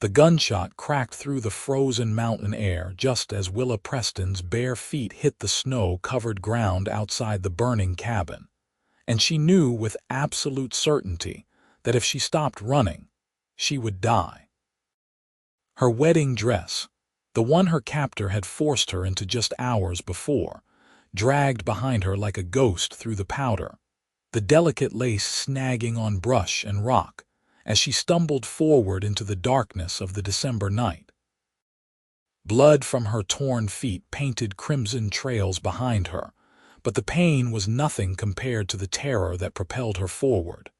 The gunshot cracked through the frozen mountain air just as Willa Preston's bare feet hit the snow-covered ground outside the burning cabin, and she knew with absolute certainty that if she stopped running, she would die. Her wedding dress, the one her captor had forced her into just hours before, dragged behind her like a ghost through the powder, the delicate lace snagging on brush and rock as she stumbled forward into the darkness of the December night. Blood from her torn feet painted crimson trails behind her, but the pain was nothing compared to the terror that propelled her forward.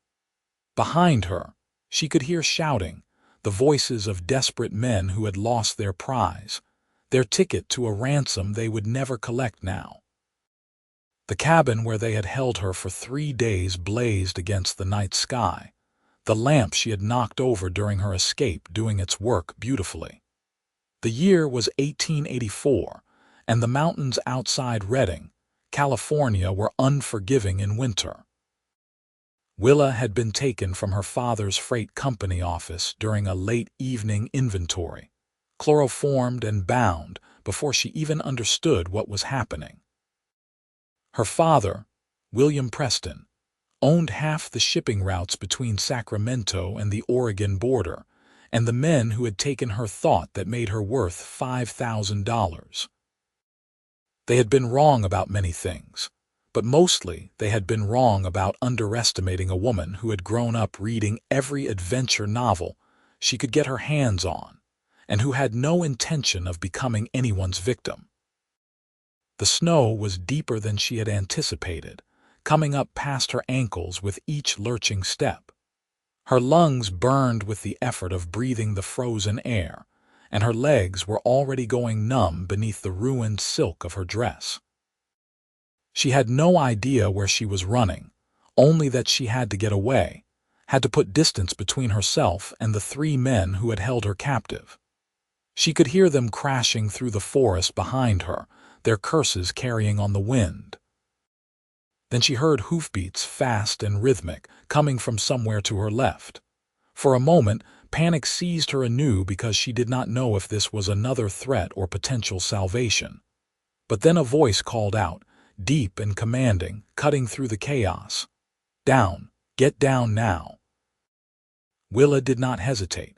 Behind her, she could hear shouting, the voices of desperate men who had lost their prize, their ticket to a ransom they would never collect now. The cabin where they had held her for 3 days blazed against the night sky, the lamp she had knocked over during her escape doing its work beautifully. The year was 1884, and the mountains outside Redding, California, were unforgiving in winter. Willa had been taken from her father's freight company office during a late evening inventory, chloroformed and bound before she even understood what was happening. Her father, William Preston, owned half the shipping routes between Sacramento and the Oregon border, and the men who had taken her thought that made her worth $5,000. They had been wrong about many things, but mostly they had been wrong about underestimating a woman who had grown up reading every adventure novel she could get her hands on, and who had no intention of becoming anyone's victim. The snow was deeper than she had anticipated, coming up past her ankles with each lurching step. Her lungs burned with the effort of breathing the frozen air, and her legs were already going numb beneath the ruined silk of her dress. She had no idea where she was running, only that she had to get away, had to put distance between herself and the 3 men who had held her captive. She could hear them crashing through the forest behind her, their curses carrying on the wind. Then she heard hoofbeats, fast and rhythmic, coming from somewhere to her left. For a moment, panic seized her anew because she did not know if this was another threat or potential salvation. But then a voice called out, deep and commanding, cutting through the chaos. "Down! Get down now!" Willa did not hesitate.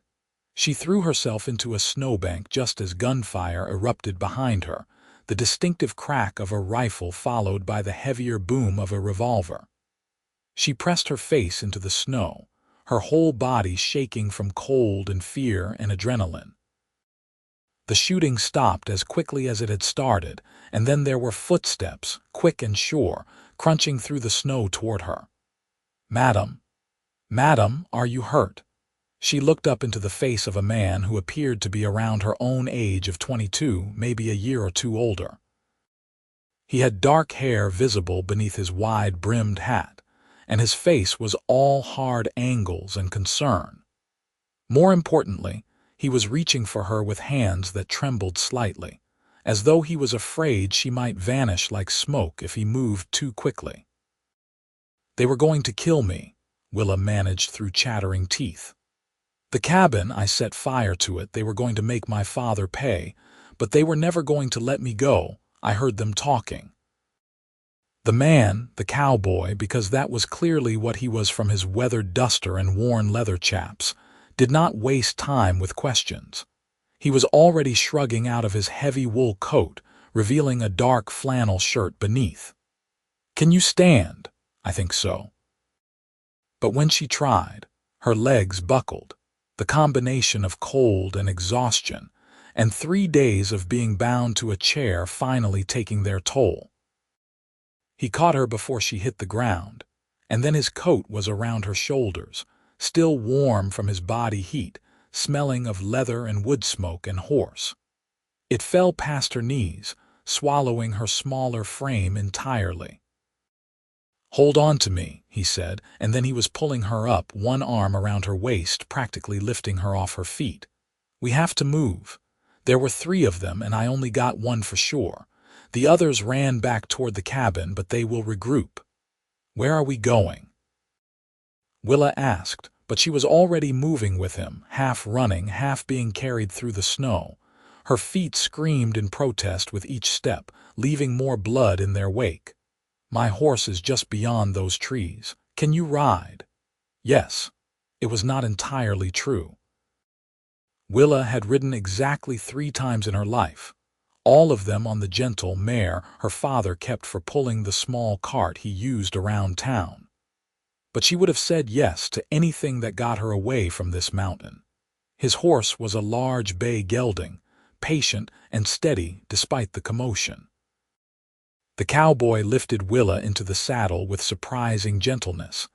She threw herself into a snowbank just as gunfire erupted behind her, the distinctive crack of a rifle followed by the heavier boom of a revolver. She pressed her face into the snow, her whole body shaking from cold and fear and adrenaline. The shooting stopped as quickly as it had started, and then there were footsteps, quick and sure, crunching through the snow toward her. "Madam, madam, are you hurt?" She looked up into the face of a man who appeared to be around her own age of 22, maybe a year or 2 older. He had dark hair visible beneath his wide-brimmed hat, and his face was all hard angles and concern. More importantly, he was reaching for her with hands that trembled slightly, as though he was afraid she might vanish like smoke if he moved too quickly. "They were going to kill me," Willa managed through chattering teeth. "The cabin, I set fire to it. They were going to make my father pay, but they were never going to let me go. I heard them talking." The man, the cowboy, because that was clearly what he was from his weathered duster and worn leather chaps, did not waste time with questions. He was already shrugging out of his heavy wool coat, revealing a dark flannel shirt beneath. "Can you stand?" "I think so." But when she tried, her legs buckled. The combination of cold and exhaustion, and 3 days of being bound to a chair finally taking their toll. He caught her before she hit the ground, and then his coat was around her shoulders, still warm from his body heat, smelling of leather and wood smoke and horse. It fell past her knees, swallowing her smaller frame entirely. "Hold on to me," he said, and then he was pulling her up, one arm around her waist, practically lifting her off her feet. "We have to move. There were 3 of them, and I only got one for sure. The others ran back toward the cabin, but they will regroup." "Where are we going?" Willa asked, but she was already moving with him, half running, half being carried through the snow. Her feet screamed in protest with each step, leaving more blood in their wake. "My horse is just beyond those trees. Can you ride?" Yes. It was not entirely true. Willa had ridden exactly 3 times in her life, all of them on the gentle mare her father kept for pulling the small cart he used around town. But she would have said yes to anything that got her away from this mountain. His horse was a large bay gelding, patient and steady despite the commotion. The cowboy lifted Willa into the saddle with surprising gentleness,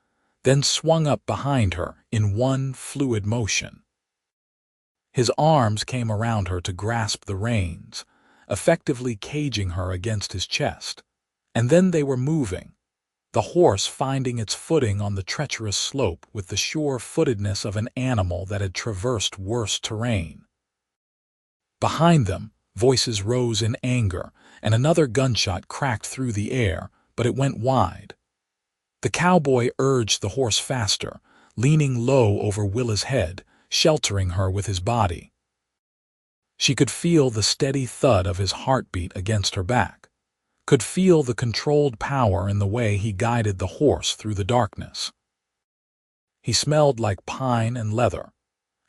then swung up behind her in one fluid motion. His arms came around her to grasp the reins, effectively caging her against his chest. And then they were moving, the horse finding its footing on the treacherous slope with the sure-footedness of an animal that had traversed worse terrain. Behind them, voices rose in anger, and another gunshot cracked through the air, but it went wide. The cowboy urged the horse faster, leaning low over Willa's head, sheltering her with his body. She could feel the steady thud of his heartbeat against her back, could feel the controlled power in the way he guided the horse through the darkness. He smelled like pine and leather,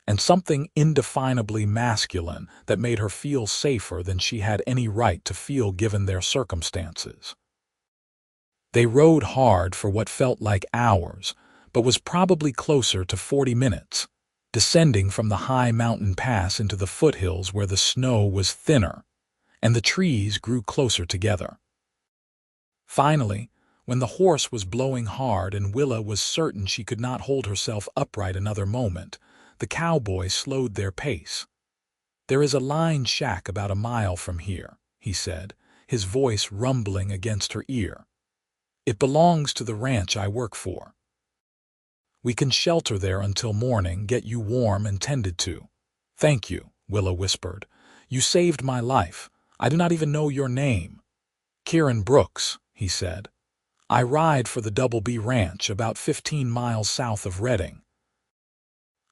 and something indefinably masculine that made her feel safer than she had any right to feel given their circumstances. They rode hard for what felt like hours, but was probably closer to 40 minutes, descending from the high mountain pass into the foothills where the snow was thinner, and the trees grew closer together. Finally, when the horse was blowing hard and Willa was certain she could not hold herself upright another moment, the cowboys slowed their pace. "There is a line shack about a mile from here," he said, his voice rumbling against her ear. "It belongs to the ranch I work for. We can shelter there until morning, get you warm and tended to." "Thank you," Willa whispered. "You saved my life. I do not even know your name." "Kieran Brooks," he said. "I ride for the Double B Ranch about 15 miles south of Redding.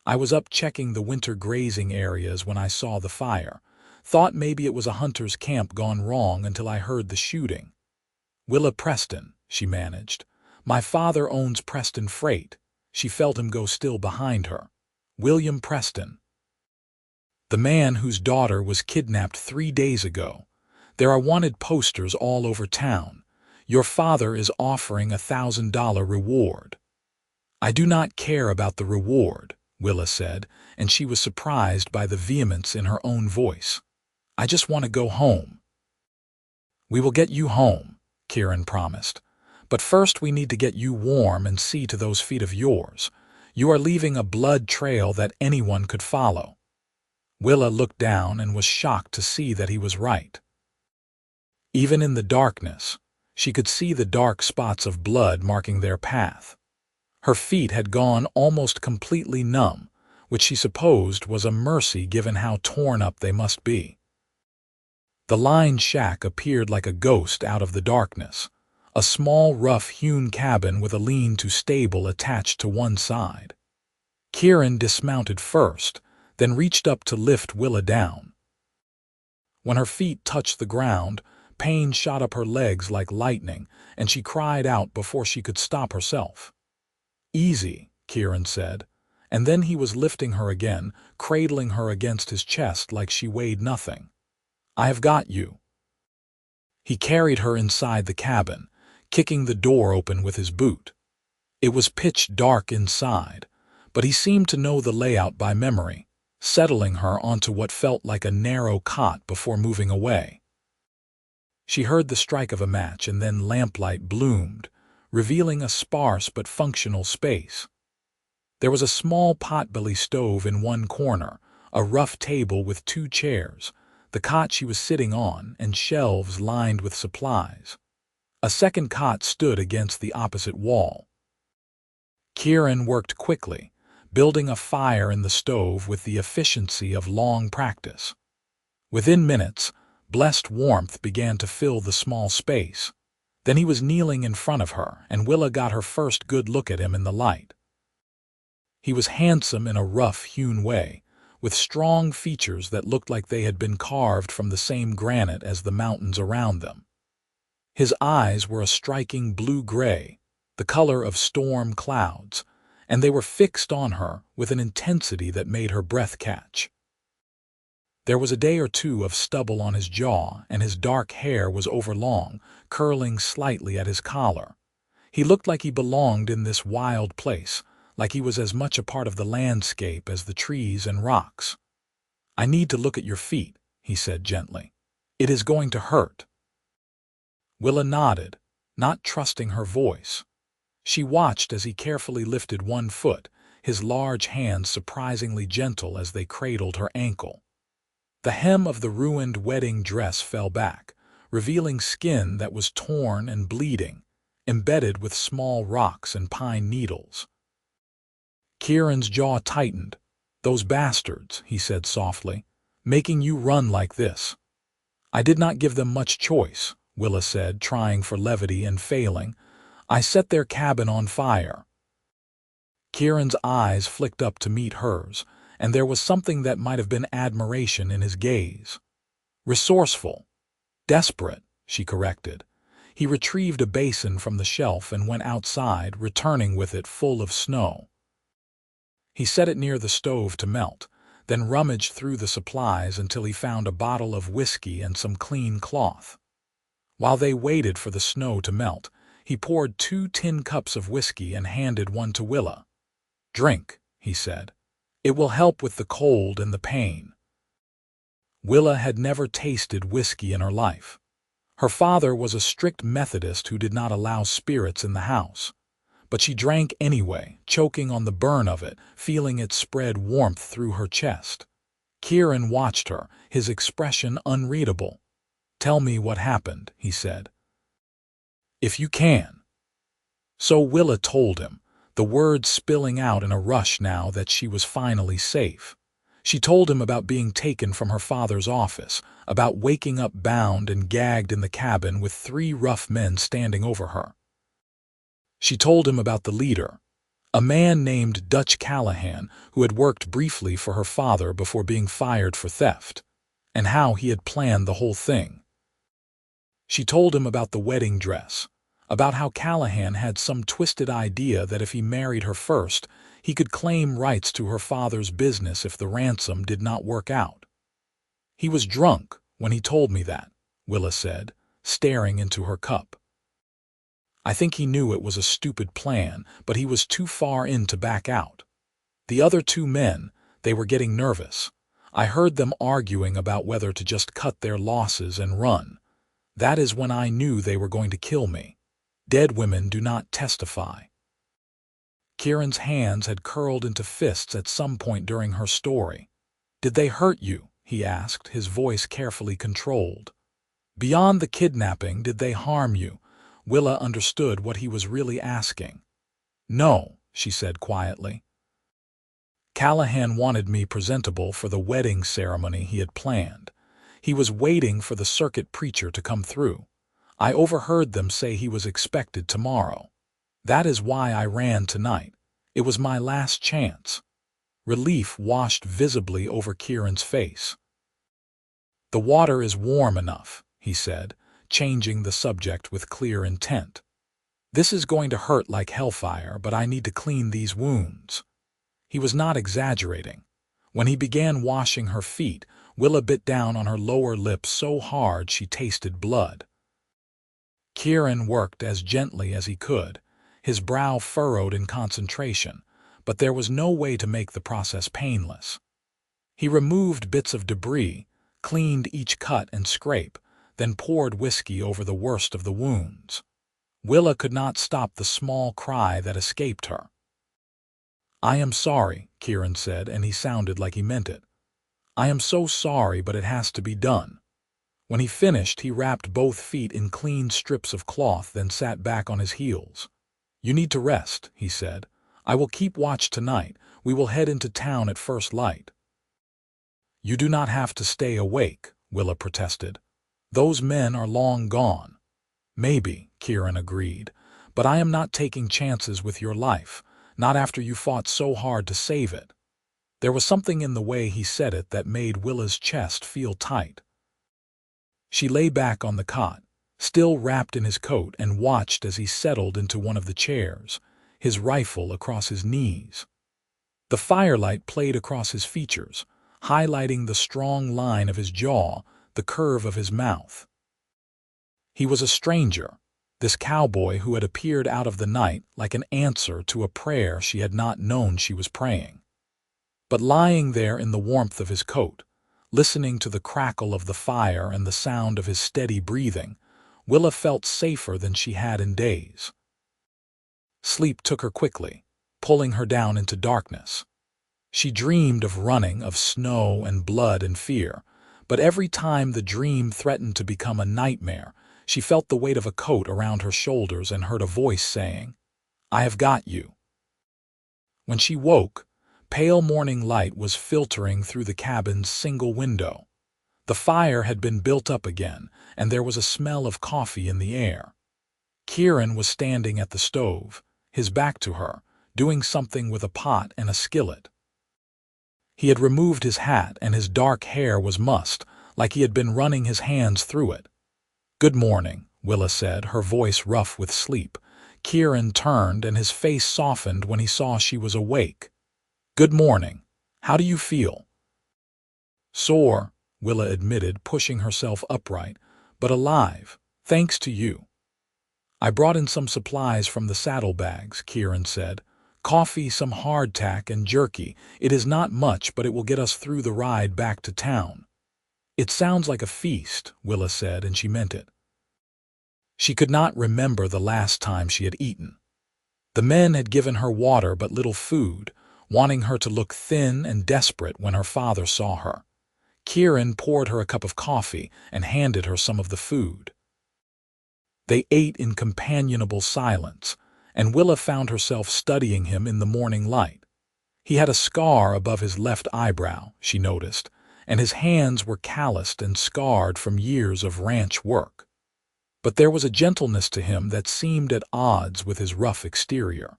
I was up checking the winter grazing areas when I saw the fire. Thought maybe it was a hunter's camp gone wrong until I heard the shooting." "Willa Preston," she managed. "My father owns Preston Freight." She felt him go still behind her. "William Preston. The man whose daughter was kidnapped 3 days ago. There are wanted posters all over town. Your father is offering a $1,000 reward." "I do not care about the reward," Willa said, and she was surprised by the vehemence in her own voice. "I just want to go home." "We will get you home," Kieran promised. "But first we need to get you warm and see to those feet of yours. You are leaving a blood trail that anyone could follow." Willa looked down and was shocked to see that he was right. Even in the darkness, she could see the dark spots of blood marking their path. Her feet had gone almost completely numb, which she supposed was a mercy given how torn up they must be. The lined shack appeared like a ghost out of the darkness, a small rough-hewn cabin with a lean-to stable attached to one side. Kieran dismounted first, then reached up to lift Willa down. When her feet touched the ground, pain shot up her legs like lightning, and she cried out before she could stop herself. "Easy," Kieran said, and then he was lifting her again, cradling her against his chest like she weighed nothing. "I have got you." He carried her inside the cabin, kicking the door open with his boot. It was pitch dark inside, but he seemed to know the layout by memory, settling her onto what felt like a narrow cot before moving away. She heard the strike of a match, and then lamplight bloomed, revealing a sparse but functional space. There was a small potbelly stove in one corner, a rough table with 2 chairs, the cot she was sitting on, and shelves lined with supplies. A second cot stood against the opposite wall. Kieran worked quickly, building a fire in the stove with the efficiency of long practice. Within minutes, blessed warmth began to fill the small space. Then he was kneeling in front of her, and Willa got her first good look at him in the light. He was handsome in a rough-hewn way, with strong features that looked like they had been carved from the same granite as the mountains around them. His eyes were a striking blue-gray, the color of storm clouds, and they were fixed on her with an intensity that made her breath catch. There was a day or two of stubble on his jaw, and his dark hair was overlong, curling slightly at his collar. He looked like he belonged in this wild place, like he was as much a part of the landscape as the trees and rocks. "I need to look at your feet," he said gently. "It is going to hurt." Willa nodded, not trusting her voice. She watched as he carefully lifted one foot, his large hands surprisingly gentle as they cradled her ankle. The hem of the ruined wedding dress fell back, revealing skin that was torn and bleeding, embedded with small rocks and pine needles. Kieran's jaw tightened. "Those bastards," he said softly, "making you run like this." "I did not give them much choice," Willa said, trying for levity and failing. "I set their cabin on fire." Kieran's eyes flicked up to meet hers, and there was something that might have been admiration in his gaze. "Resourceful. Desperate," she corrected. He retrieved a basin from the shelf and went outside, returning with it full of snow. He set it near the stove to melt, then rummaged through the supplies until he found a bottle of whiskey and some clean cloth. While they waited for the snow to melt, he poured 2 tin cups of whiskey and handed one to Willa. "Drink," he said. "It will help with the cold and the pain." Willa had never tasted whiskey in her life. Her father was a strict Methodist who did not allow spirits in the house. But she drank anyway, choking on the burn of it, feeling it spread warmth through her chest. Kieran watched her, his expression unreadable. "Tell me what happened," he said. "If you can." So Willa told him, the words spilling out in a rush now that she was finally safe. She told him about being taken from her father's office, about waking up bound and gagged in the cabin with 3 rough men standing over her. She told him about the leader, a man named Dutch Callahan who had worked briefly for her father before being fired for theft, and how he had planned the whole thing. She told him about the wedding dress, about how Callahan had some twisted idea that if he married her first, he could claim rights to her father's business if the ransom did not work out. "He was drunk when he told me that," Willa said, staring into her cup. "I think he knew it was a stupid plan, but he was too far in to back out. The other 2 men, they were getting nervous. I heard them arguing about whether to just cut their losses and run. That is when I knew they were going to kill me. Dead women do not testify." Kieran's hands had curled into fists at some point during her story. "Did they hurt you?" he asked, his voice carefully controlled. "Beyond the kidnapping, did they harm you?" Willa understood what he was really asking. "No," she said quietly. "Callahan wanted me presentable for the wedding ceremony he had planned. He was waiting for the circuit preacher to come through. I overheard them say he was expected tomorrow. That is why I ran tonight. It was my last chance." Relief washed visibly over Kieran's face. "The water is warm enough," he said, changing the subject with clear intent. "This is going to hurt like hellfire, but I need to clean these wounds." He was not exaggerating. When he began washing her feet, Willa bit down on her lower lip so hard she tasted blood. Kieran worked as gently as he could, his brow furrowed in concentration, but there was no way to make the process painless. He removed bits of debris, cleaned each cut and scrape, then poured whiskey over the worst of the wounds. Willa could not stop the small cry that escaped her. "I am sorry," Kieran said, and he sounded like he meant it. "I am so sorry, but it has to be done." When he finished, he wrapped both feet in clean strips of cloth, then sat back on his heels. "You need to rest," he said. "I will keep watch tonight. We will head into town at first light." "You do not have to stay awake," Willa protested. "Those men are long gone." "Maybe," Kieran agreed, "but I am not taking chances with your life, Not after you fought so hard to save it." There was something in the way he said it that made Willa's chest feel tight. She lay back on the cot, still wrapped in his coat, and watched as he settled into one of the chairs, his rifle across his knees. The firelight played across his features, highlighting the strong line of his jaw, the curve of his mouth. He was a stranger, this cowboy who had appeared out of the night like an answer to a prayer she had not known she was praying. But lying there in the warmth of his coat, listening to the crackle of the fire and the sound of his steady breathing, Willa felt safer than she had in days. Sleep took her quickly, pulling her down into darkness. She dreamed of running, of snow and blood and fear, but every time the dream threatened to become a nightmare, she felt the weight of a coat around her shoulders and heard a voice saying, "I have got you." When she woke, pale morning light was filtering through the cabin's single window. The fire had been built up again, and there was a smell of coffee in the air. Kieran was standing at the stove, his back to her, doing something with a pot and a skillet. He had removed his hat, and his dark hair was mussed, like he had been running his hands through it. "Good morning," Willa said, her voice rough with sleep. Kieran turned, and his face softened when he saw she was awake. "Good morning. How do you feel?" "Sore," Willa admitted, pushing herself upright, "but alive, thanks to you." "I brought in some supplies from the saddlebags," Kieran said. "Coffee, some hardtack, and jerky. It is not much, but it will get us through the ride back to town." "It sounds like a feast," Willa said, and she meant it. She could not remember the last time she had eaten. The men had given her water but little food, wanting her to look thin and desperate when her father saw her. Kieran poured her a cup of coffee and handed her some of the food. They ate in companionable silence, and Willa found herself studying him in the morning light. He had a scar above his left eyebrow, she noticed, and his hands were calloused and scarred from years of ranch work. But there was a gentleness to him that seemed at odds with his rough exterior.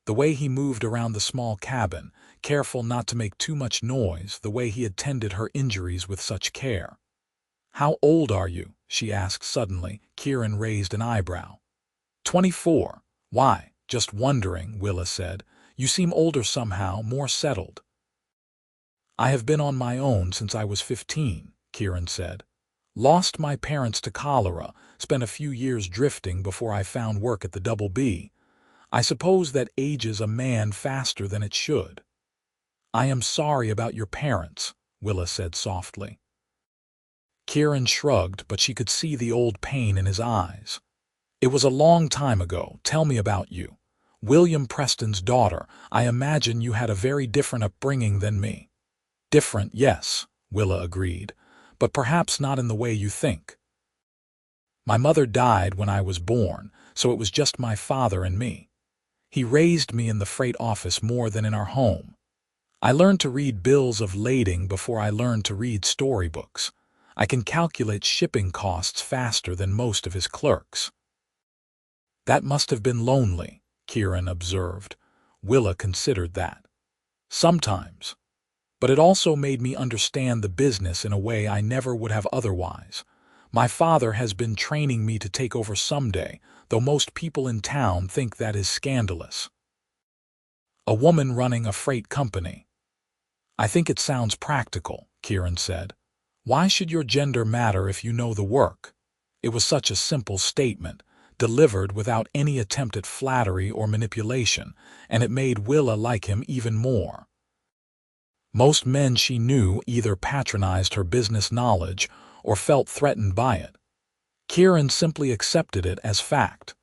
The way he moved around the small cabin, careful not to make too much noise, the way he attended her injuries with such care. "How old are you?" she asked suddenly. Kieran raised an eyebrow. 24. "Why, just wondering," Willa said. "You seem older somehow, more settled." "I have been on my own since I was 15, Kieran said. "Lost my parents to cholera, spent a few years drifting before I found work at the Double B. I suppose that ages a man faster than it should." "I am sorry about your parents," Willa said softly. Kieran shrugged, but she could see the old pain in his eyes. "It was a long time ago. Tell me about you. Willa Preston's daughter. I imagine you had a very different upbringing than me." "Different, yes," Willa agreed, "but perhaps not in the way you think. My mother died when I was born, so it was just my father and me. He raised me in the freight office more than in our home. I learned to read bills of lading before I learned to read storybooks. I can calculate shipping costs faster than most of his clerks." "That must have been lonely," Kieran observed. Willa considered that. "Sometimes. But it also made me understand the business in a way I never would have otherwise. My father has been training me to take over someday, though most people in town think that is scandalous." "A woman running a freight company." "I think it sounds practical," Kieran said. "Why should your gender matter if you know the work?" It was such a simple statement, delivered without any attempt at flattery or manipulation, and it made Willa like him even more. Most men she knew either patronized her business knowledge or felt threatened by it. Kieran simply accepted it as fact.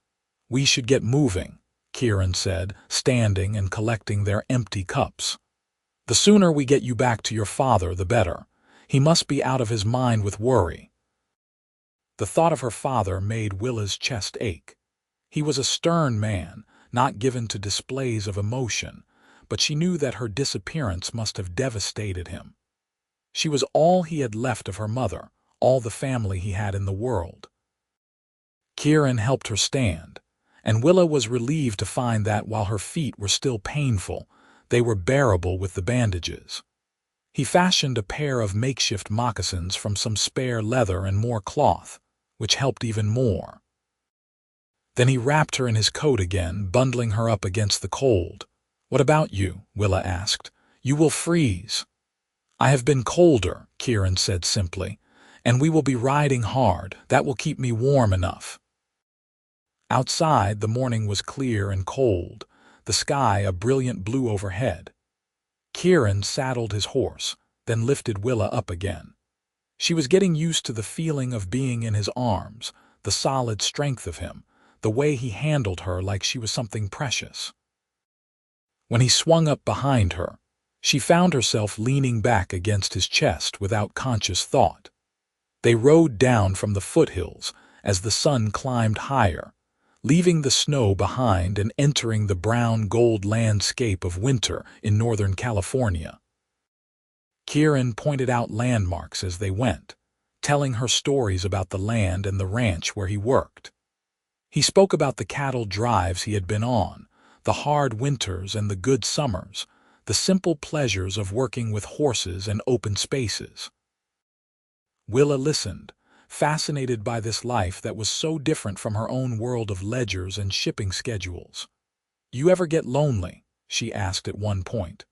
"We should get moving," Kieran said, standing and collecting their empty cups. "The sooner we get you back to your father, the better. He must be out of his mind with worry." The thought of her father made Willa's chest ache. He was a stern man, not given to displays of emotion, but she knew that her disappearance must have devastated him. She was all he had left of her mother, all the family he had in the world. Kieran helped her stand, and Willa was relieved to find that while her feet were still painful, they were bearable with the bandages. He fashioned a pair of makeshift moccasins from some spare leather and more cloth, which helped even more. Then he wrapped her in his coat again, bundling her up against the cold. "What about you?" Willa asked. "You will freeze." "I have been colder," Kieran said simply, "and we will be riding hard. That will keep me warm enough." Outside, the morning was clear and cold, the sky a brilliant blue overhead. Kieran saddled his horse, then lifted Willa up again. She was getting used to the feeling of being in his arms, the solid strength of him, the way he handled her like she was something precious. When he swung up behind her, she found herself leaning back against his chest without conscious thought. They rode down from the foothills as the sun climbed higher, leaving the snow behind and entering the brown-gold landscape of winter in Northern California. Kieran pointed out landmarks as they went, telling her stories about the land and the ranch where he worked. He spoke about the cattle drives he had been on, the hard winters and the good summers, the simple pleasures of working with horses and open spaces. Willa listened, fascinated by this life that was so different from her own world of ledgers and shipping schedules. "You ever get lonely?" she asked at one point.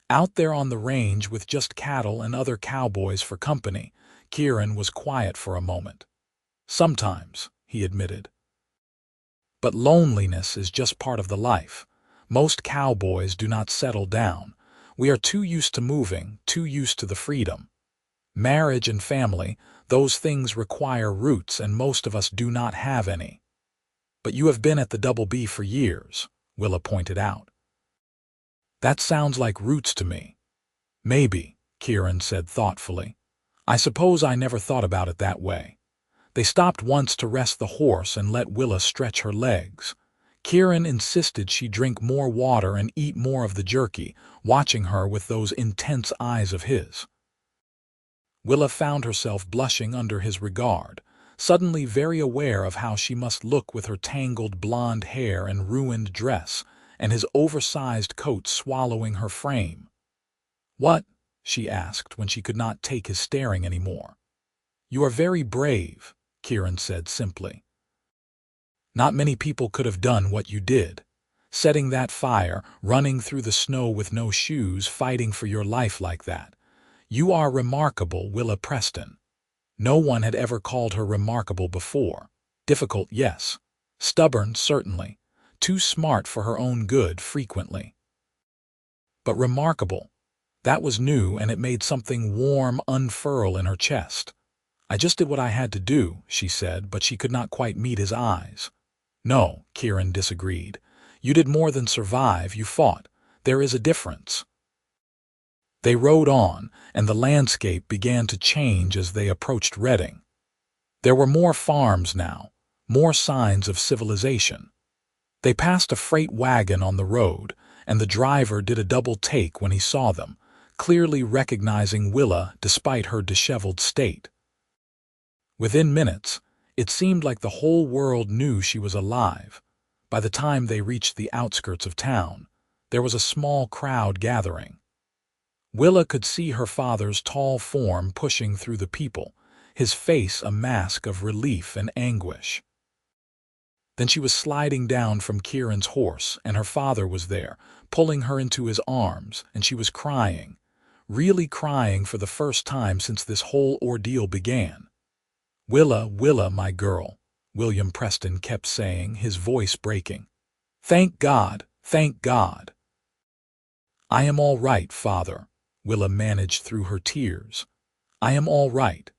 Out there on the range with just cattle and other cowboys for company, Kieran was quiet for a moment. "Sometimes," he admitted. "But loneliness is just part of the life. Most cowboys do not settle down. We are too used to moving, too used to the freedom. Marriage and family, those things require roots, and most of us do not have any." "But you have been at the Double B for years," Willa pointed out. "That sounds like roots to me." "Maybe," Kieran said thoughtfully. "I suppose I never thought about it that way." They stopped once to rest the horse and let Willa stretch her legs. Kieran insisted she drink more water and eat more of the jerky, watching her with those intense eyes of his. Willa found herself blushing under his regard, suddenly very aware of how she must look with her tangled blonde hair and ruined dress, and his oversized coat swallowing her frame. "What?" she asked when she could not take his staring anymore. "You are very brave," Kieran said simply. "Not many people could have done what you did. Setting that fire, running through the snow with no shoes, fighting for your life like that. You are remarkable, Willa Preston." No one had ever called her remarkable before. Difficult, yes. Stubborn, certainly. Too smart for her own good, frequently. But remarkable. That was new, and it made something warm unfurl in her chest. "I just did what I had to do," she said, but she could not quite meet his eyes. "No," Kieran disagreed. "You did more than survive, you fought. There is a difference." They rode on, and the landscape began to change as they approached Redding. There were more farms now, more signs of civilization. They passed a freight wagon on the road, and the driver did a double take when he saw them, clearly recognizing Willa despite her disheveled state. Within minutes, it seemed like the whole world knew she was alive. By the time they reached the outskirts of town, there was a small crowd gathering. Willa could see her father's tall form pushing through the people, his face a mask of relief and anguish. Then she was sliding down from Kieran's horse, and her father was there, pulling her into his arms, and she was crying, really crying for the first time since this whole ordeal began. "Willa, Willa, my girl," William Preston kept saying, his voice breaking. "Thank God, thank God." "I am all right, father," Willa managed through her tears. "I am all right."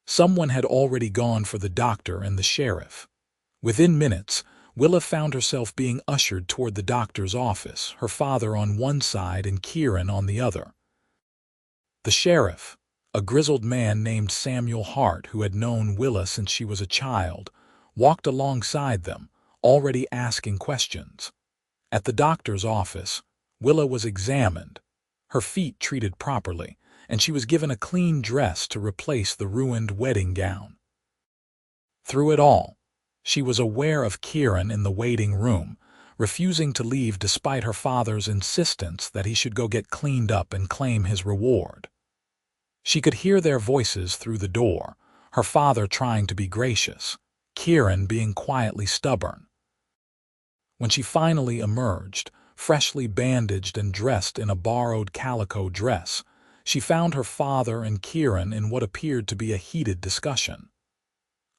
Someone had already gone for the doctor and the sheriff. Within minutes, Willa found herself being ushered toward the doctor's office, her father on one side and Kieran on the other. The sheriff, a grizzled man named Samuel Hart who had known Willa since she was a child, walked alongside them, already asking questions. At the doctor's office, Willa was examined, her feet treated properly, and she was given a clean dress to replace the ruined wedding gown. Through it all, She was aware of Kieran in the waiting room, refusing to leave despite her father's insistence that he should go get cleaned up and claim his reward. She could hear their voices through the door, her father trying to be gracious, Kieran being quietly stubborn. When she finally emerged, freshly bandaged and dressed in a borrowed calico dress, she found her father and Kieran in what appeared to be a heated discussion.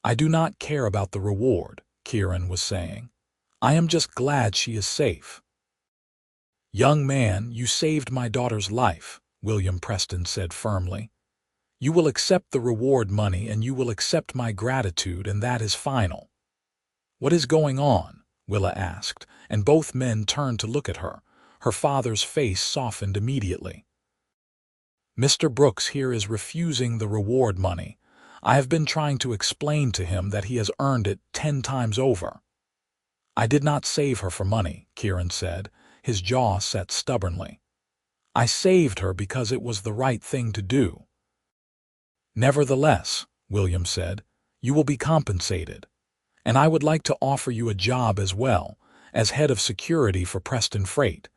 "I do not care about the reward," Kieran was saying. "I am just glad she is safe." "Young man, you saved my daughter's life," Willa Preston said firmly. "You will accept the reward money and you will accept my gratitude, and that is final." "What is going on?" Willa asked, and both men turned to look at her. Her father's face softened immediately. "Mr. Brooks here is refusing the reward money. I have been trying to explain to him that he has earned it 10 times over." "I did not save her for money," Kieran said, his jaw set stubbornly. "I saved her because it was the right thing to do." "Nevertheless," William said, "you will be compensated. And I would like to offer you a job as well, as head of security for Preston Freight.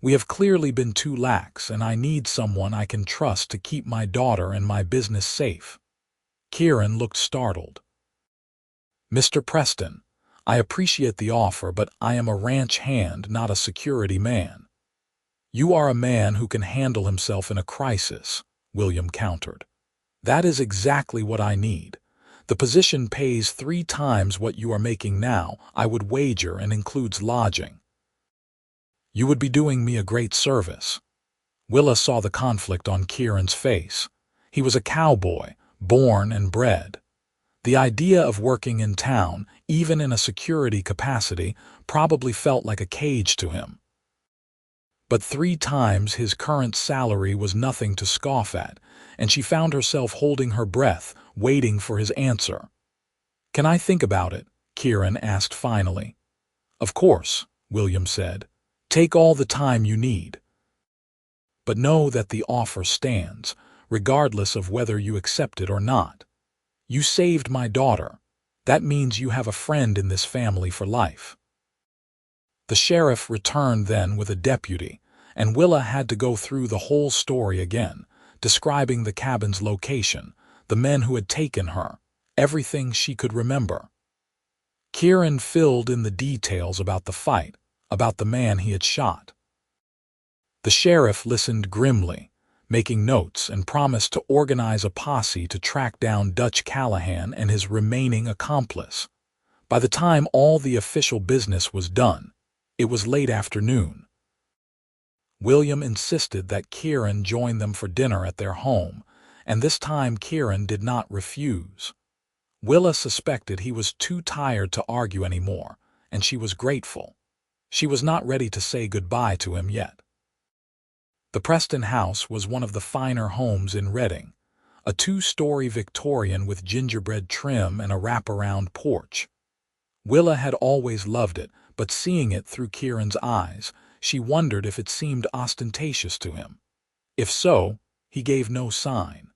We have clearly been too lax, and I need someone I can trust to keep my daughter and my business safe." Kieran looked startled. "Mr. Preston, I appreciate the offer, but I am a ranch hand, not a security man." "You are a man who can handle himself in a crisis," William countered. "That is exactly what I need. The position pays 3 times what you are making now, I would wager, and includes lodging." "You would be doing me a great service." Willa saw the conflict on Kieran's face. He was a cowboy, born and bred. The idea of working in town, even in a security capacity, probably felt like a cage to him. But 3 times his current salary was nothing to scoff at, and she found herself holding her breath, waiting for his answer. "Can I think about it?" Kieran asked finally. "Of course," William said. "Take all the time you need. But know that the offer stands, regardless of whether you accept it or not. You saved my daughter. That means you have a friend in this family for life." The sheriff returned then with a deputy, and Willa had to go through the whole story again, describing the cabin's location, the men who had taken her, everything she could remember. Kieran filled in the details about the fight, about the man he had shot. The sheriff listened grimly, making notes, and promised to organize a posse to track down Dutch Callahan and his remaining accomplice. By the time all the official business was done, it was late afternoon. William insisted that Kieran join them for dinner at their home, and this time Kieran did not refuse. Willa suspected he was too tired to argue anymore, and she was grateful. She was not ready to say goodbye to him yet. The Preston house was one of the finer homes in Reading, a 2-story Victorian with gingerbread trim and a wraparound porch. Willa had always loved it, but seeing it through Kieran's eyes, she wondered if it seemed ostentatious to him. If so, he gave no sign.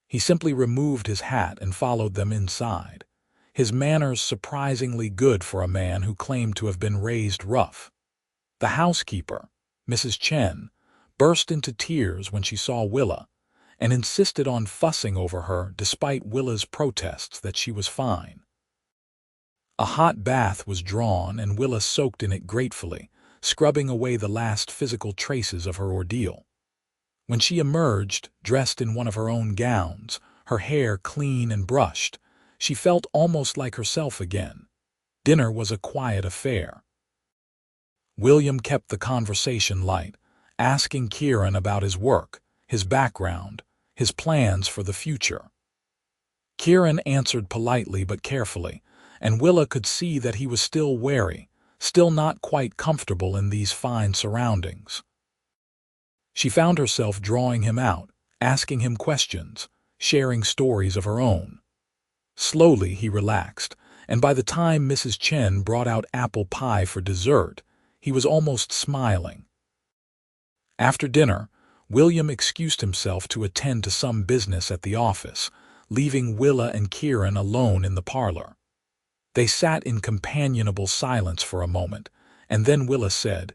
He simply removed his hat and followed them inside, his manners surprisingly good for a man who claimed to have been raised rough. The housekeeper, Mrs. Chen, burst into tears when she saw Willa, and insisted on fussing over her despite Willa's protests that she was fine. A hot bath was drawn, and Willa soaked in it gratefully, scrubbing away the last physical traces of her ordeal. When she emerged, dressed in one of her own gowns, her hair clean and brushed, she felt almost like herself again. Dinner was a quiet affair. William kept the conversation light, asking Kieran about his work, his background, his plans for the future. Kieran answered politely but carefully, and Willa could see that he was still wary, still not quite comfortable in these fine surroundings. She found herself drawing him out, asking him questions, sharing stories of her own. Slowly he relaxed, and by the time Mrs. Chen brought out apple pie for dessert, he was almost smiling. After dinner, William excused himself to attend to some business at the office, leaving Willa and Kieran alone in the parlor. They sat in companionable silence for a moment, and then Willa said,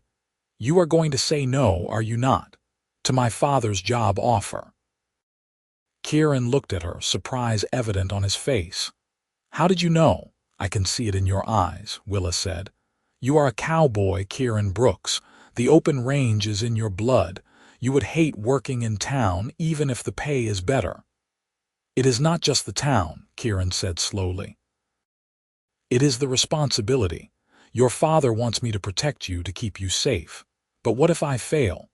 "You are going to say no, are you not, to my father's job offer?" Kieran looked at her, surprise evident on his face. "How did you know?" "I can see it in your eyes," Willa said. "You are a cowboy, Kieran Brooks. The open range is in your blood. You would hate working in town even if the pay is better." "It is not just the town," Kieran said slowly. "It is the responsibility. Your father wants me to protect you, to keep you safe. But what if I fail?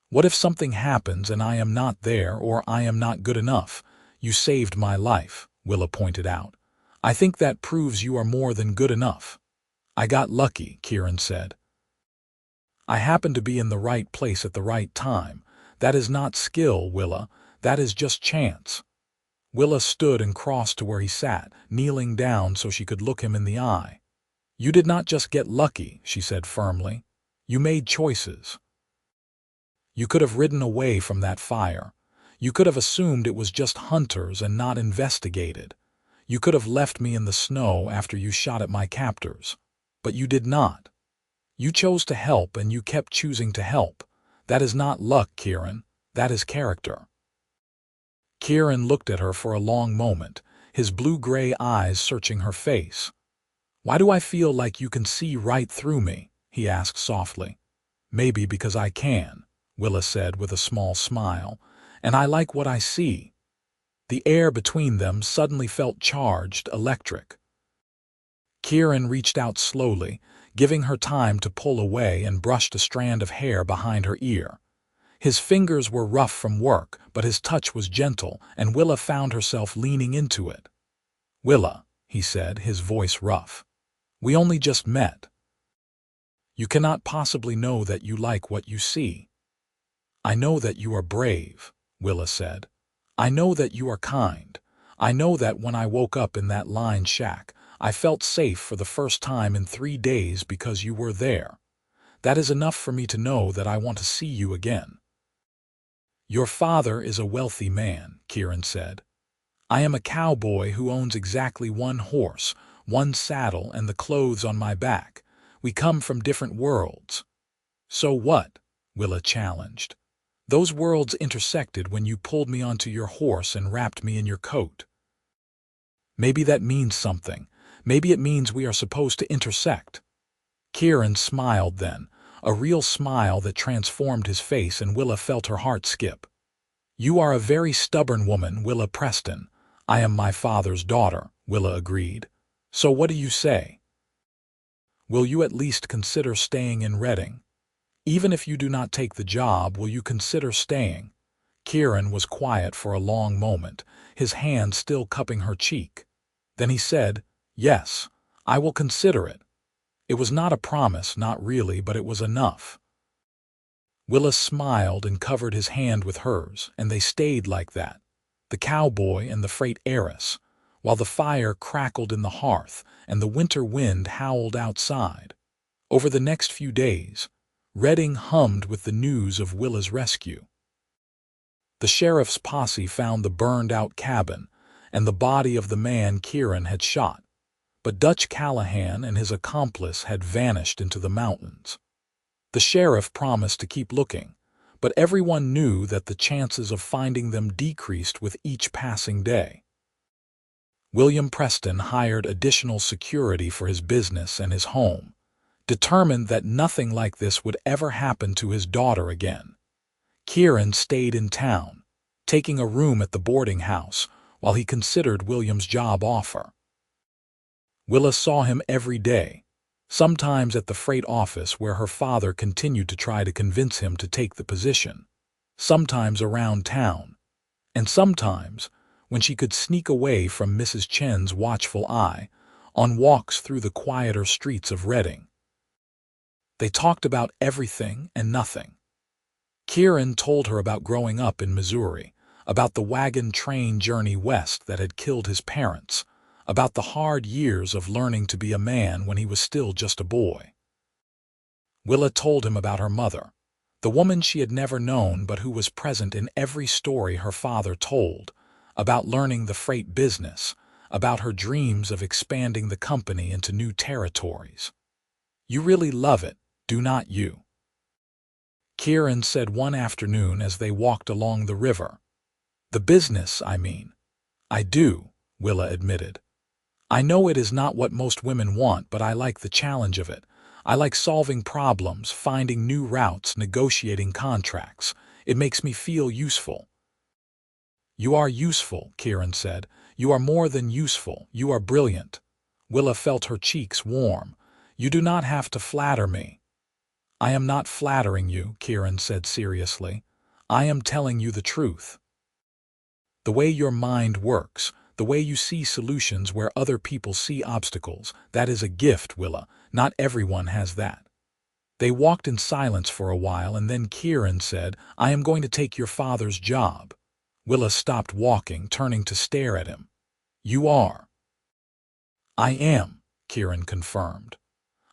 What if something happens and I am not there, or I am not good enough?" "You saved my life," Willa pointed out. "I think that proves you are more than good enough." "I got lucky," Kieran said. "I happened to be in the right place at the right time. That is not skill, Willa. That is just chance." Willa stood and crossed to where he sat, kneeling down so she could look him in the eye. "You did not just get lucky," she said firmly. "You made choices. You could have ridden away from that fire. You could have assumed it was just hunters and not investigated. You could have left me in the snow after you shot at my captors. But you did not. You chose to help, and you kept choosing to help. That is not luck, Kieran. That is character." Kieran looked at her for a long moment, his blue-gray eyes searching her face. "Why do I feel like you can see right through me?" he asked softly. "Maybe because I can," Willa said with a small smile, "and I like what I see." The air between them suddenly felt charged, electric. Kieran reached out slowly, giving her time to pull away, and brushed a strand of hair behind her ear. His fingers were rough from work, but his touch was gentle, and Willa found herself leaning into it. "Willa," he said, his voice rough, "we only just met. You cannot possibly know that you like what you see." "I know that you are brave," Willa said. "I know that you are kind. I know that when I woke up in that lined shack, I felt safe for the first time in 3 days because you were there. That is enough for me to know that I want to see you again." "Your father is a wealthy man," Kieran said. "I am a cowboy who owns exactly 1 horse, 1 saddle, and the clothes on my back. We come from different worlds." "So what?" Willa challenged. "Those worlds intersected when you pulled me onto your horse and wrapped me in your coat." "Maybe that means something. Maybe it means we are supposed to intersect." Kieran smiled then, a real smile that transformed his face, and Willa felt her heart skip. "You are a very stubborn woman, Willa Preston. I am my father's daughter," Willa agreed. "So what do you say? Will you at least consider staying in Reading? Even if you do not take the job, will you consider staying?" Kieran was quiet for a long moment, his hand still cupping her cheek. Then he said, "Yes, I will consider it." It was not a promise, not really, but it was enough. Willa smiled and covered his hand with hers, and they stayed like that, the cowboy and the freight heiress, while the fire crackled in the hearth and the winter wind howled outside. Over the next few days, Reading hummed with the news of Willa's rescue. The sheriff's posse found the burned-out cabin and the body of the man Kieran had shot, but Dutch Callahan and his accomplice had vanished into the mountains. The sheriff promised to keep looking, but everyone knew that the chances of finding them decreased with each passing day. Willa Preston hired additional security for his business and his home, determined that nothing like this would ever happen to his daughter again. Kieran stayed in town, taking a room at the boarding house while he considered William's job offer. Willa saw him every day, sometimes at the freight office where her father continued to try to convince him to take the position, sometimes around town, and sometimes, when she could sneak away from Mrs. Chen's watchful eye, on walks through the quieter streets of Reading. They talked about everything and nothing. Kieran told her about growing up in Missouri, about the wagon train journey west that had killed his parents, about the hard years of learning to be a man when he was still just a boy. Willa told him about her mother, the woman she had never known but who was present in every story her father told, about learning the freight business, about her dreams of expanding the company into new territories. "You really love it, do not you?" Kieran said one afternoon as they walked along the river. "The business, I mean." "I do," Willa admitted. "I know it is not what most women want, but I like the challenge of it. I like solving problems, finding new routes, negotiating contracts. It makes me feel useful." "You are useful," Kieran said. "You are more than useful, you are brilliant." Willa felt her cheeks warm. "You do not have to flatter me." "I am not flattering you," Kieran said seriously. "I am telling you the truth. The way your mind works, the way you see solutions where other people see obstacles, that is a gift, Willa. Not everyone has that." They walked in silence for a while, and then Kieran said, "I am going to take your father's job." Willa stopped walking, turning to stare at him. "You are?" "I am," Kieran confirmed.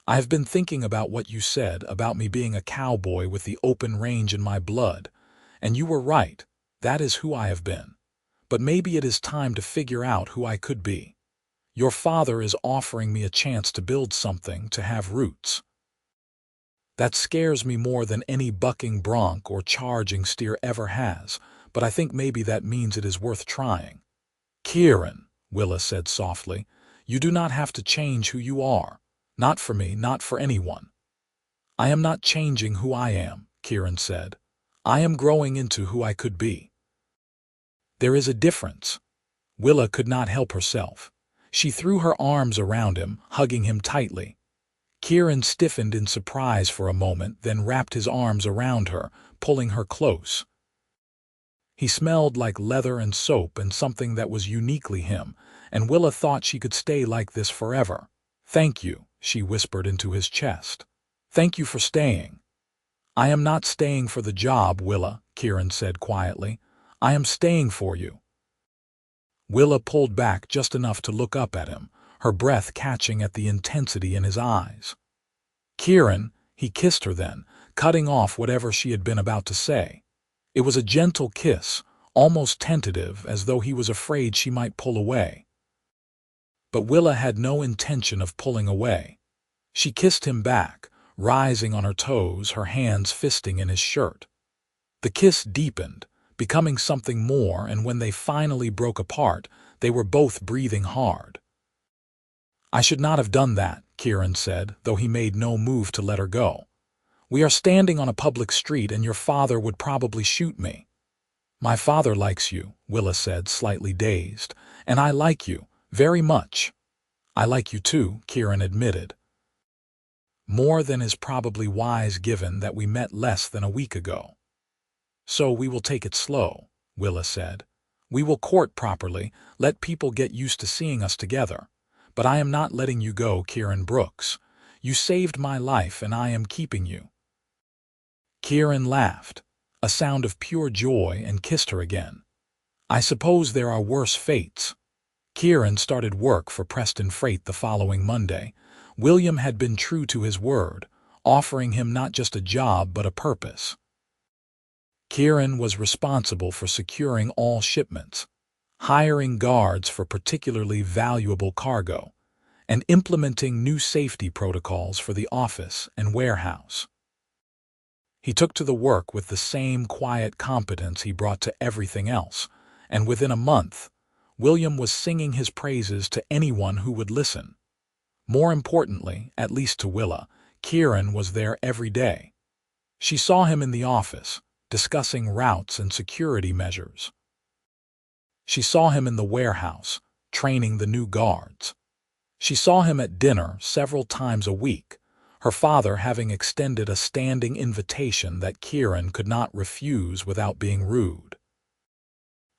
"I have been thinking about what you said about me being a cowboy with the open range in my blood, and you were right. That is who I have been. But maybe it is time to figure out who I could be. Your father is offering me a chance to build something, to have roots. That scares me more than any bucking bronc or charging steer ever has, but I think maybe that means it is worth trying." "Kieran," Willa said softly, "you do not have to change who you are. Not for me, not for anyone." "I am not changing who I am," Kieran said. "I am growing into who I could be." "There is a difference." Willa could not help herself. She threw her arms around him, hugging him tightly. Kieran stiffened in surprise for a moment, then wrapped his arms around her, pulling her close. He smelled like leather and soap and something that was uniquely him, and Willa thought she could stay like this forever. "Thank you," she whispered into his chest. "Thank you for staying." "I am not staying for the job, Willa," Kieran said quietly. "I am staying for you." Willa pulled back just enough to look up at him, her breath catching at the intensity in his eyes. "Kieran," he kissed her then, cutting off whatever she had been about to say. It was a gentle kiss, almost tentative, as though he was afraid she might pull away. But Willa had no intention of pulling away. She kissed him back, rising on her toes, her hands fisting in his shirt. The kiss deepened, becoming something more, and when they finally broke apart, they were both breathing hard. "I should not have done that," Kieran said, though he made no move to let her go. "We are standing on a public street and your father would probably shoot me." "My father likes you," Willa said, slightly dazed, "and I like you, very much." "I like you too," Kieran admitted. "More than is probably wise given that we met less than a week ago." "So we will take it slow," Willa said. "We will court properly, let people get used to seeing us together. But I am not letting you go, Kieran Brooks. You saved my life and I am keeping you." Kieran laughed, a sound of pure joy, and kissed her again. "I suppose there are worse fates." Kieran started work for Preston Freight the following Monday. William had been true to his word, offering him not just a job but a purpose. Kieran was responsible for securing all shipments, hiring guards for particularly valuable cargo, and implementing new safety protocols for the office and warehouse. He took to the work with the same quiet competence he brought to everything else, and within a month, William was singing his praises to anyone who would listen. More importantly, at least to Willa, Kieran was there every day. She saw him in the office, discussing routes and security measures. She saw him in the warehouse, training the new guards. She saw him at dinner several times a week, her father having extended a standing invitation that Kieran could not refuse without being rude.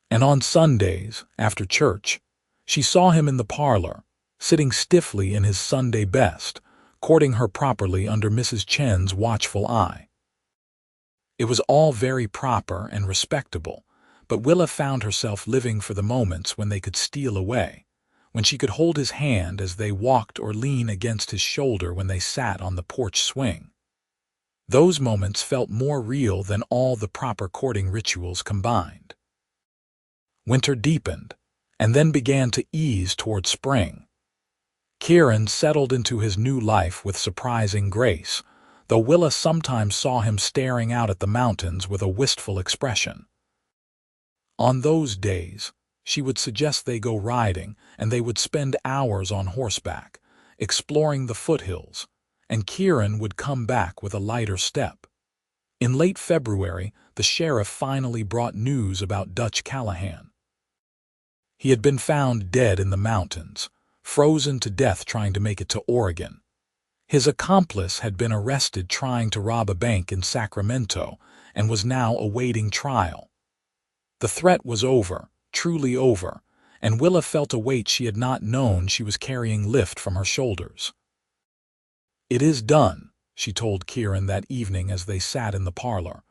And on Sundays, after church, she saw him in the parlor, sitting stiffly in his Sunday best, courting her properly under Mrs. Chen's watchful eye. It was all very proper and respectable, but Willa found herself living for the moments when they could steal away, when she could hold his hand as they walked or lean against his shoulder when they sat on the porch swing. Those moments felt more real than all the proper courting rituals combined. Winter deepened, and then began to ease toward spring. Kieran settled into his new life with surprising grace, though Willa sometimes saw him staring out at the mountains with a wistful expression. On those days, she would suggest they go riding, and they would spend hours on horseback, exploring the foothills, and Kieran would come back with a lighter step. In late February, the sheriff finally brought news about Dutch Callahan. He had been found dead in the mountains, frozen to death trying to make it to Oregon. His accomplice had been arrested trying to rob a bank in Sacramento and was now awaiting trial. The threat was over, truly over, and Willa felt a weight she had not known she was carrying lift from her shoulders. "It is done," she told Kieran that evening as they sat in the parlor.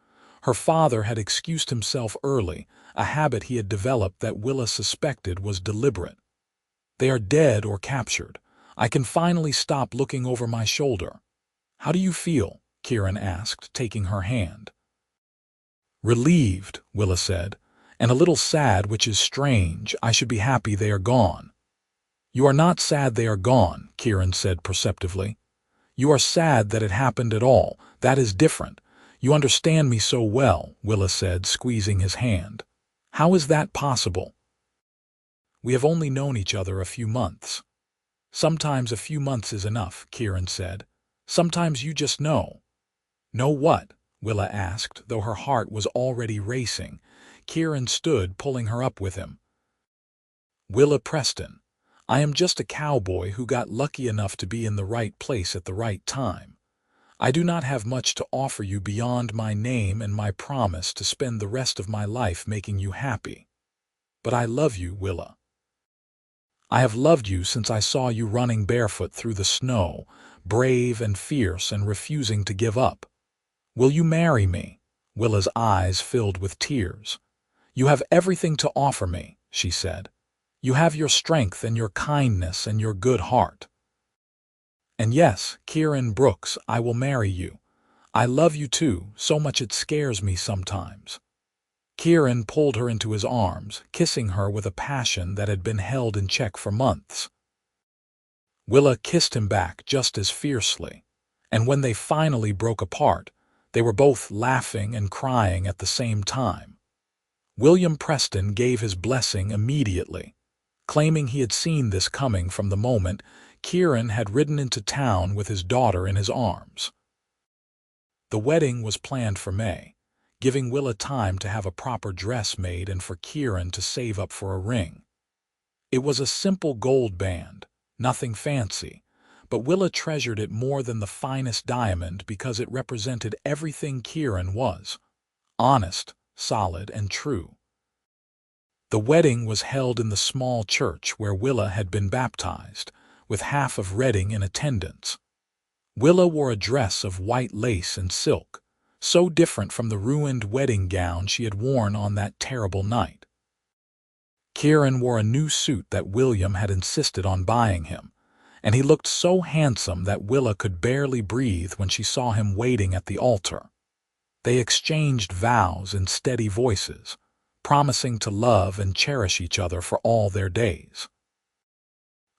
Her father had excused himself early, a habit he had developed that Willa suspected was deliberate. "They are dead or captured. I can finally stop looking over my shoulder." "How do you feel?" Kieran asked, taking her hand. "Relieved," Willa said, "and a little sad, which is strange. I should be happy they are gone." "You are not sad they are gone," Kieran said perceptively. "You are sad that it happened at all. That is different. You understand me so well," Willa said, squeezing his hand. "How is that possible?" "We have only known each other a few months." "Sometimes a few months is enough," Kieran said. "Sometimes you just know." "Know what?" Willa asked, though her heart was already racing. Kieran stood, pulling her up with him. "Willa Preston. I am just a cowboy who got lucky enough to be in the right place at the right time. I do not have much to offer you beyond my name and my promise to spend the rest of my life making you happy. But I love you, Willa. I have loved you since I saw you running barefoot through the snow, brave and fierce and refusing to give up. Will you marry me?" Willa's eyes filled with tears. "You have everything to offer me," she said. "You have your strength and your kindness and your good heart. And yes, Kieran Brooks, I will marry you. I love you too, so much it scares me sometimes." Kieran pulled her into his arms, kissing her with a passion that had been held in check for months. Willa kissed him back just as fiercely, and when they finally broke apart, they were both laughing and crying at the same time. William Preston gave his blessing immediately, claiming he had seen this coming from the moment Kieran had ridden into town with his daughter in his arms. The wedding was planned for May, giving Willa time to have a proper dress made and for Kieran to save up for a ring. It was a simple gold band, nothing fancy, but Willa treasured it more than the finest diamond because it represented everything Kieran was: honest, solid, and true. The wedding was held in the small church where Willa had been baptized, with half of Reading in attendance. Willa wore a dress of white lace and silk, so different from the ruined wedding gown she had worn on that terrible night. Kieran wore a new suit that William had insisted on buying him, and he looked so handsome that Willa could barely breathe when she saw him waiting at the altar. They exchanged vows in steady voices, promising to love and cherish each other for all their days.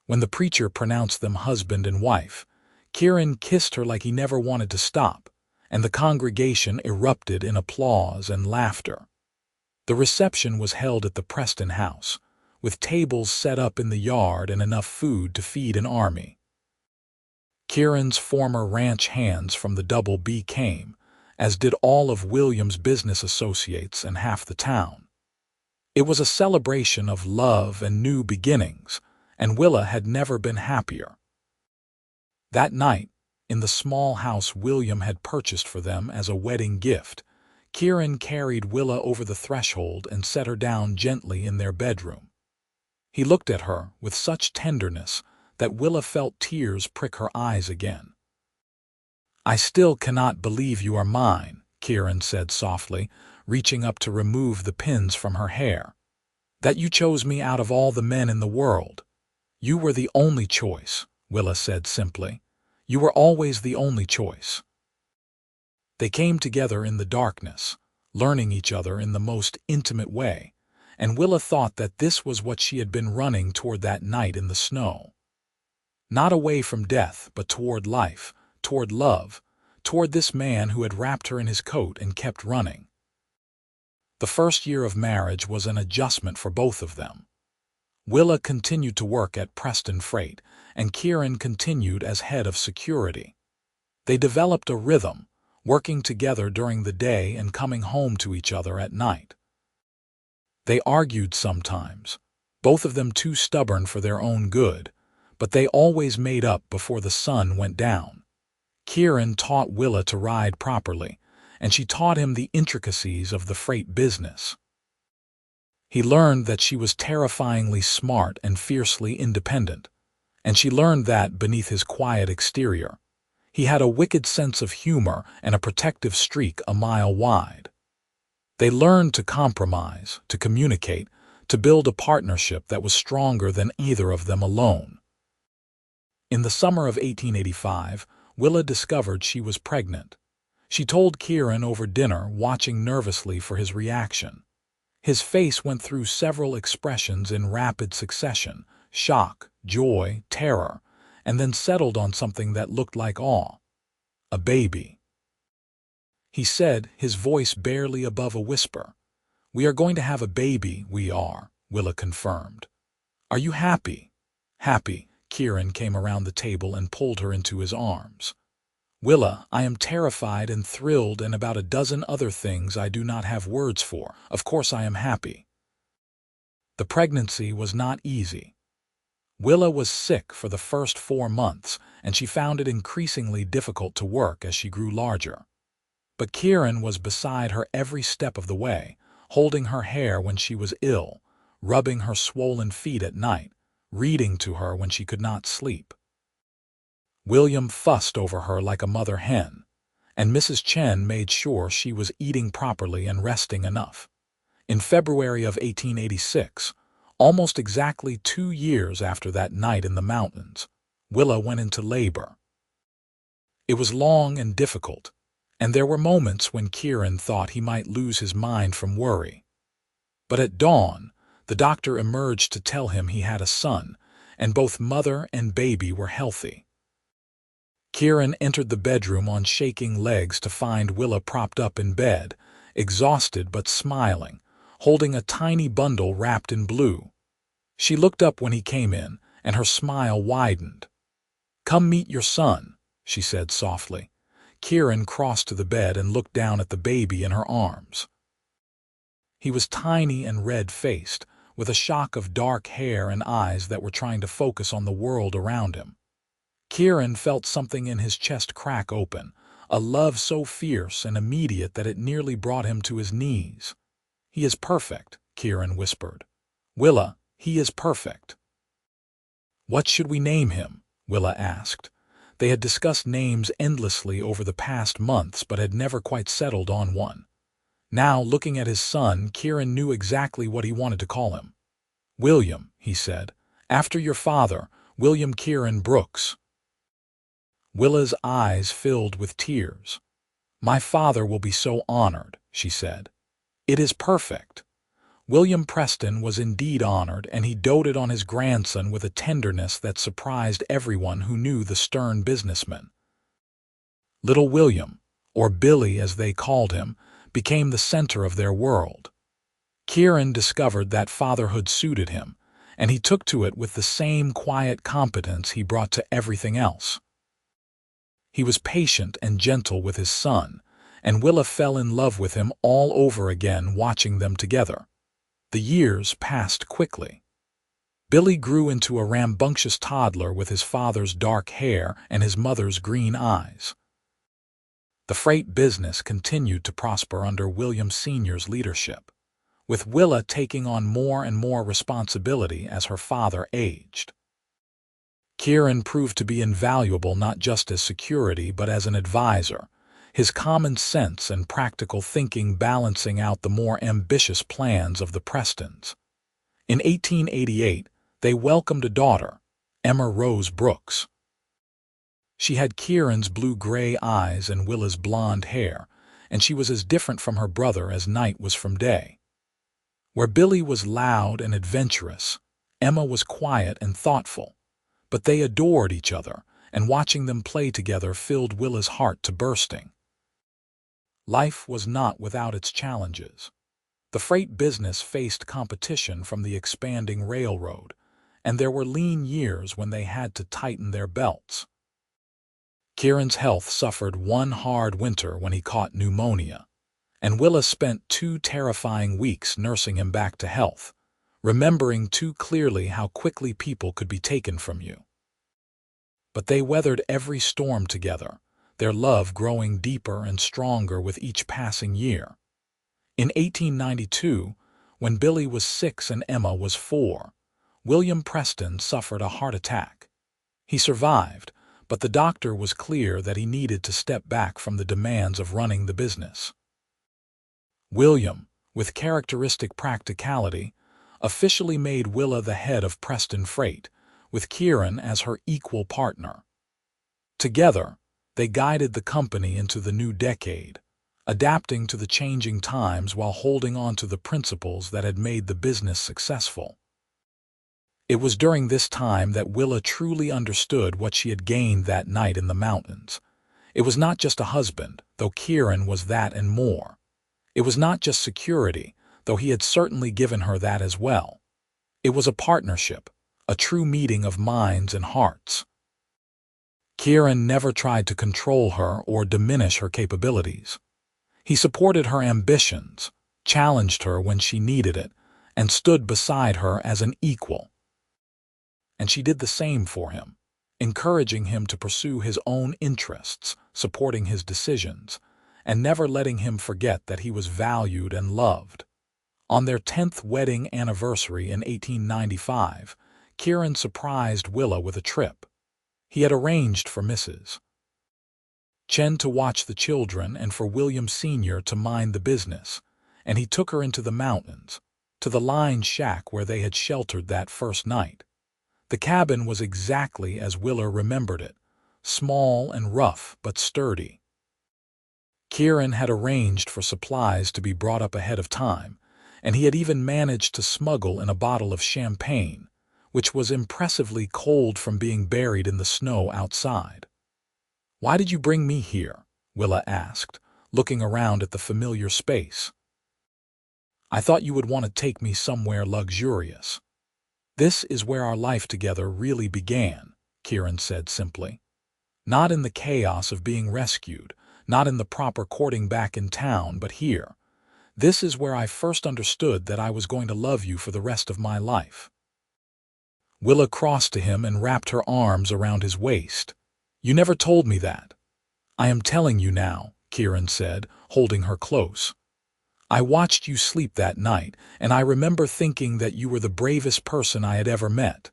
When the preacher pronounced them husband and wife, Kieran kissed her like he never wanted to stop, and the congregation erupted in applause and laughter. The reception was held at the Preston house, with tables set up in the yard and enough food to feed an army. Kieran's former ranch hands from the Double B came, as did all of William's business associates and half the town. It was a celebration of love and new beginnings, and Willa had never been happier. That night, in the small house William had purchased for them as a wedding gift, Kieran carried Willa over the threshold and set her down gently in their bedroom. He looked at her with such tenderness that Willa felt tears prick her eyes again. "I still cannot believe you are mine," Kieran said softly, reaching up to remove the pins from her hair. "That you chose me out of all the men in the world. You were the only choice," Willa said simply. "You were always the only choice." They came together in the darkness, learning each other in the most intimate way, and Willa thought that this was what she had been running toward that night in the snow. Not away from death, but toward life, toward love, toward this man who had wrapped her in his coat and kept running. The first year of marriage was an adjustment for both of them. Willa continued to work at Preston Freight, and Kieran continued as head of security. They developed a rhythm, working together during the day and coming home to each other at night. They argued sometimes, both of them too stubborn for their own good, but they always made up before the sun went down. Kieran taught Willa to ride properly, and she taught him the intricacies of the freight business. He learned that she was terrifyingly smart and fiercely independent, and she learned that beneath his quiet exterior, he had a wicked sense of humor and a protective streak a mile wide. They learned to compromise, to communicate, to build a partnership that was stronger than either of them alone. In the summer of 1885, Willa discovered she was pregnant. She told Kieran over dinner, watching nervously for his reaction. His face went through several expressions in rapid succession: shock, joy, terror, and then settled on something that looked like awe. A baby. He said, his voice barely above a whisper. "We are going to have a baby, we are," Willa confirmed. "Are you happy?" "Happy." Kieran came around the table and pulled her into his arms. "Willa, I am terrified and thrilled and about a dozen other things I do not have words for. Of course I am happy." The pregnancy was not easy. Willa was sick for the first 4 months, and she found it increasingly difficult to work as she grew larger. But Kieran was beside her every step of the way, holding her hair when she was ill, rubbing her swollen feet at night, reading to her when she could not sleep. William fussed over her like a mother hen, and Mrs. Chen made sure she was eating properly and resting enough. In February of 1886, almost exactly 2 years after that night in the mountains, Willa went into labor. It was long and difficult, and there were moments when Kieran thought he might lose his mind from worry. But at dawn, the doctor emerged to tell him he had a son, and both mother and baby were healthy. Kieran entered the bedroom on shaking legs to find Willa propped up in bed, exhausted but smiling, holding a tiny bundle wrapped in blue. She looked up when he came in, and her smile widened. "Come meet your son," she said softly. Kieran crossed to the bed and looked down at the baby in her arms. He was tiny and red-faced, with a shock of dark hair and eyes that were trying to focus on the world around him. Kieran felt something in his chest crack open, a love so fierce and immediate that it nearly brought him to his knees. "He is perfect," Kieran whispered. "Willa, he is perfect." "What should we name him?" Willa asked. They had discussed names endlessly over the past months but had never quite settled on one. Now, looking at his son, Kieran knew exactly what he wanted to call him. "William," he said, "after your father, William Kieran Brooks." Willa's eyes filled with tears. "My father will be so honored," she said. "It is perfect." William Preston was indeed honored, and he doted on his grandson with a tenderness that surprised everyone who knew the stern businessman. Little William, or Billy as they called him, became the center of their world. Kieran discovered that fatherhood suited him, and he took to it with the same quiet competence he brought to everything else. He was patient and gentle with his son, and Willa fell in love with him all over again watching them together. The years passed quickly. Billy grew into a rambunctious toddler with his father's dark hair and his mother's green eyes. The freight business continued to prosper under William Sr.'s leadership, with Willa taking on more and more responsibility as her father aged. Kieran proved to be invaluable not just as security but as an advisor, his common sense and practical thinking balancing out the more ambitious plans of the Prestons. In 1888, they welcomed a daughter, Emma Rose Brooks. She had Kieran's blue-gray eyes and Willa's blonde hair, and she was as different from her brother as night was from day. Where Billy was loud and adventurous, Emma was quiet and thoughtful. But they adored each other, and watching them play together filled Willa's heart to bursting. Life was not without its challenges. The freight business faced competition from the expanding railroad, and there were lean years when they had to tighten their belts. Kieran's health suffered one hard winter when he caught pneumonia, and Willa spent 2 terrifying weeks nursing him back to health, remembering too clearly how quickly people could be taken from you. But they weathered every storm together, their love growing deeper and stronger with each passing year. In 1892, when Billy was 6 and Emma was 4, Willa Preston suffered a heart attack. He survived, but the doctor was clear that he needed to step back from the demands of running the business. William, with characteristic practicality, officially made Willa the head of Preston Freight, with Kieran as her equal partner. Together, they guided the company into the new decade, adapting to the changing times while holding on to the principles that had made the business successful. It was during this time that Willa truly understood what she had gained that night in the mountains. It was not just a husband, though Kieran was that and more. It was not just security, though he had certainly given her that as well. It was a partnership, a true meeting of minds and hearts. Kieran never tried to control her or diminish her capabilities. He supported her ambitions, challenged her when she needed it, and stood beside her as an equal. And she did the same for him, encouraging him to pursue his own interests, supporting his decisions, and never letting him forget that he was valued and loved. On their 10th wedding anniversary in 1895, Kieran surprised Willa with a trip. He had arranged for Mrs. Chen to watch the children and for William Sr. to mind the business, and he took her into the mountains, to the line shack where they had sheltered that first night. The cabin was exactly as Willa remembered it, small and rough but sturdy. Kieran had arranged for supplies to be brought up ahead of time, and he had even managed to smuggle in a bottle of champagne, which was impressively cold from being buried in the snow outside. "Why did you bring me here?" Willa asked, looking around at the familiar space. "I thought you would want to take me somewhere luxurious." "This is where our life together really began," Kieran said simply. "Not in the chaos of being rescued, not in the proper courting back in town, but here. This is where I first understood that I was going to love you for the rest of my life." Willa crossed to him and wrapped her arms around his waist. "You never told me that." "I am telling you now," Kieran said, holding her close. "I watched you sleep that night, and I remember thinking that you were the bravest person I had ever met.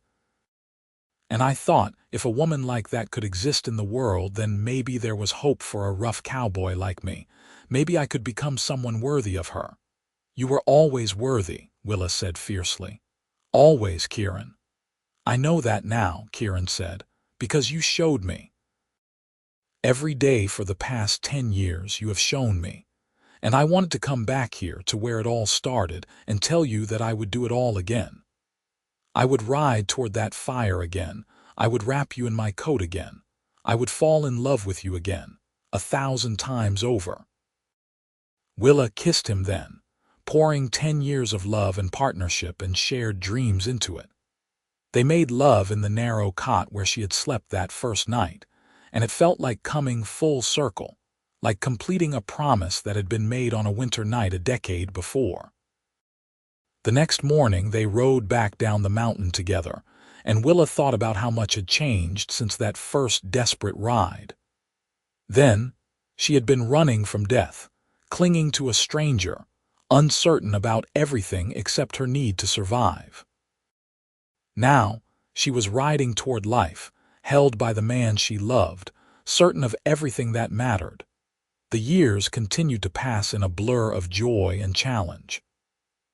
And I thought, if a woman like that could exist in the world, then maybe there was hope for a rough cowboy like me. Maybe I could become someone worthy of her." "You were always worthy," Willa said fiercely. "Always, Kieran." "I know that now," Kieran said, "because you showed me. Every day for the past 10 years you have shown me. And I wanted to come back here to where it all started and tell you that I would do it all again. I would ride toward that fire again. I would wrap you in my coat again. I would fall in love with you again, 1,000 times over." Willa kissed him then, pouring 10 years of love and partnership and shared dreams into it. They made love in the narrow cot where she had slept that first night, and it felt like coming full circle, like completing a promise that had been made on a winter night a decade before. The next morning they rode back down the mountain together, and Willa thought about how much had changed since that first desperate ride. Then, she had been running from death, clinging to a stranger, uncertain about everything except her need to survive. Now, she was riding toward life, held by the man she loved, certain of everything that mattered. The years continued to pass in a blur of joy and challenge.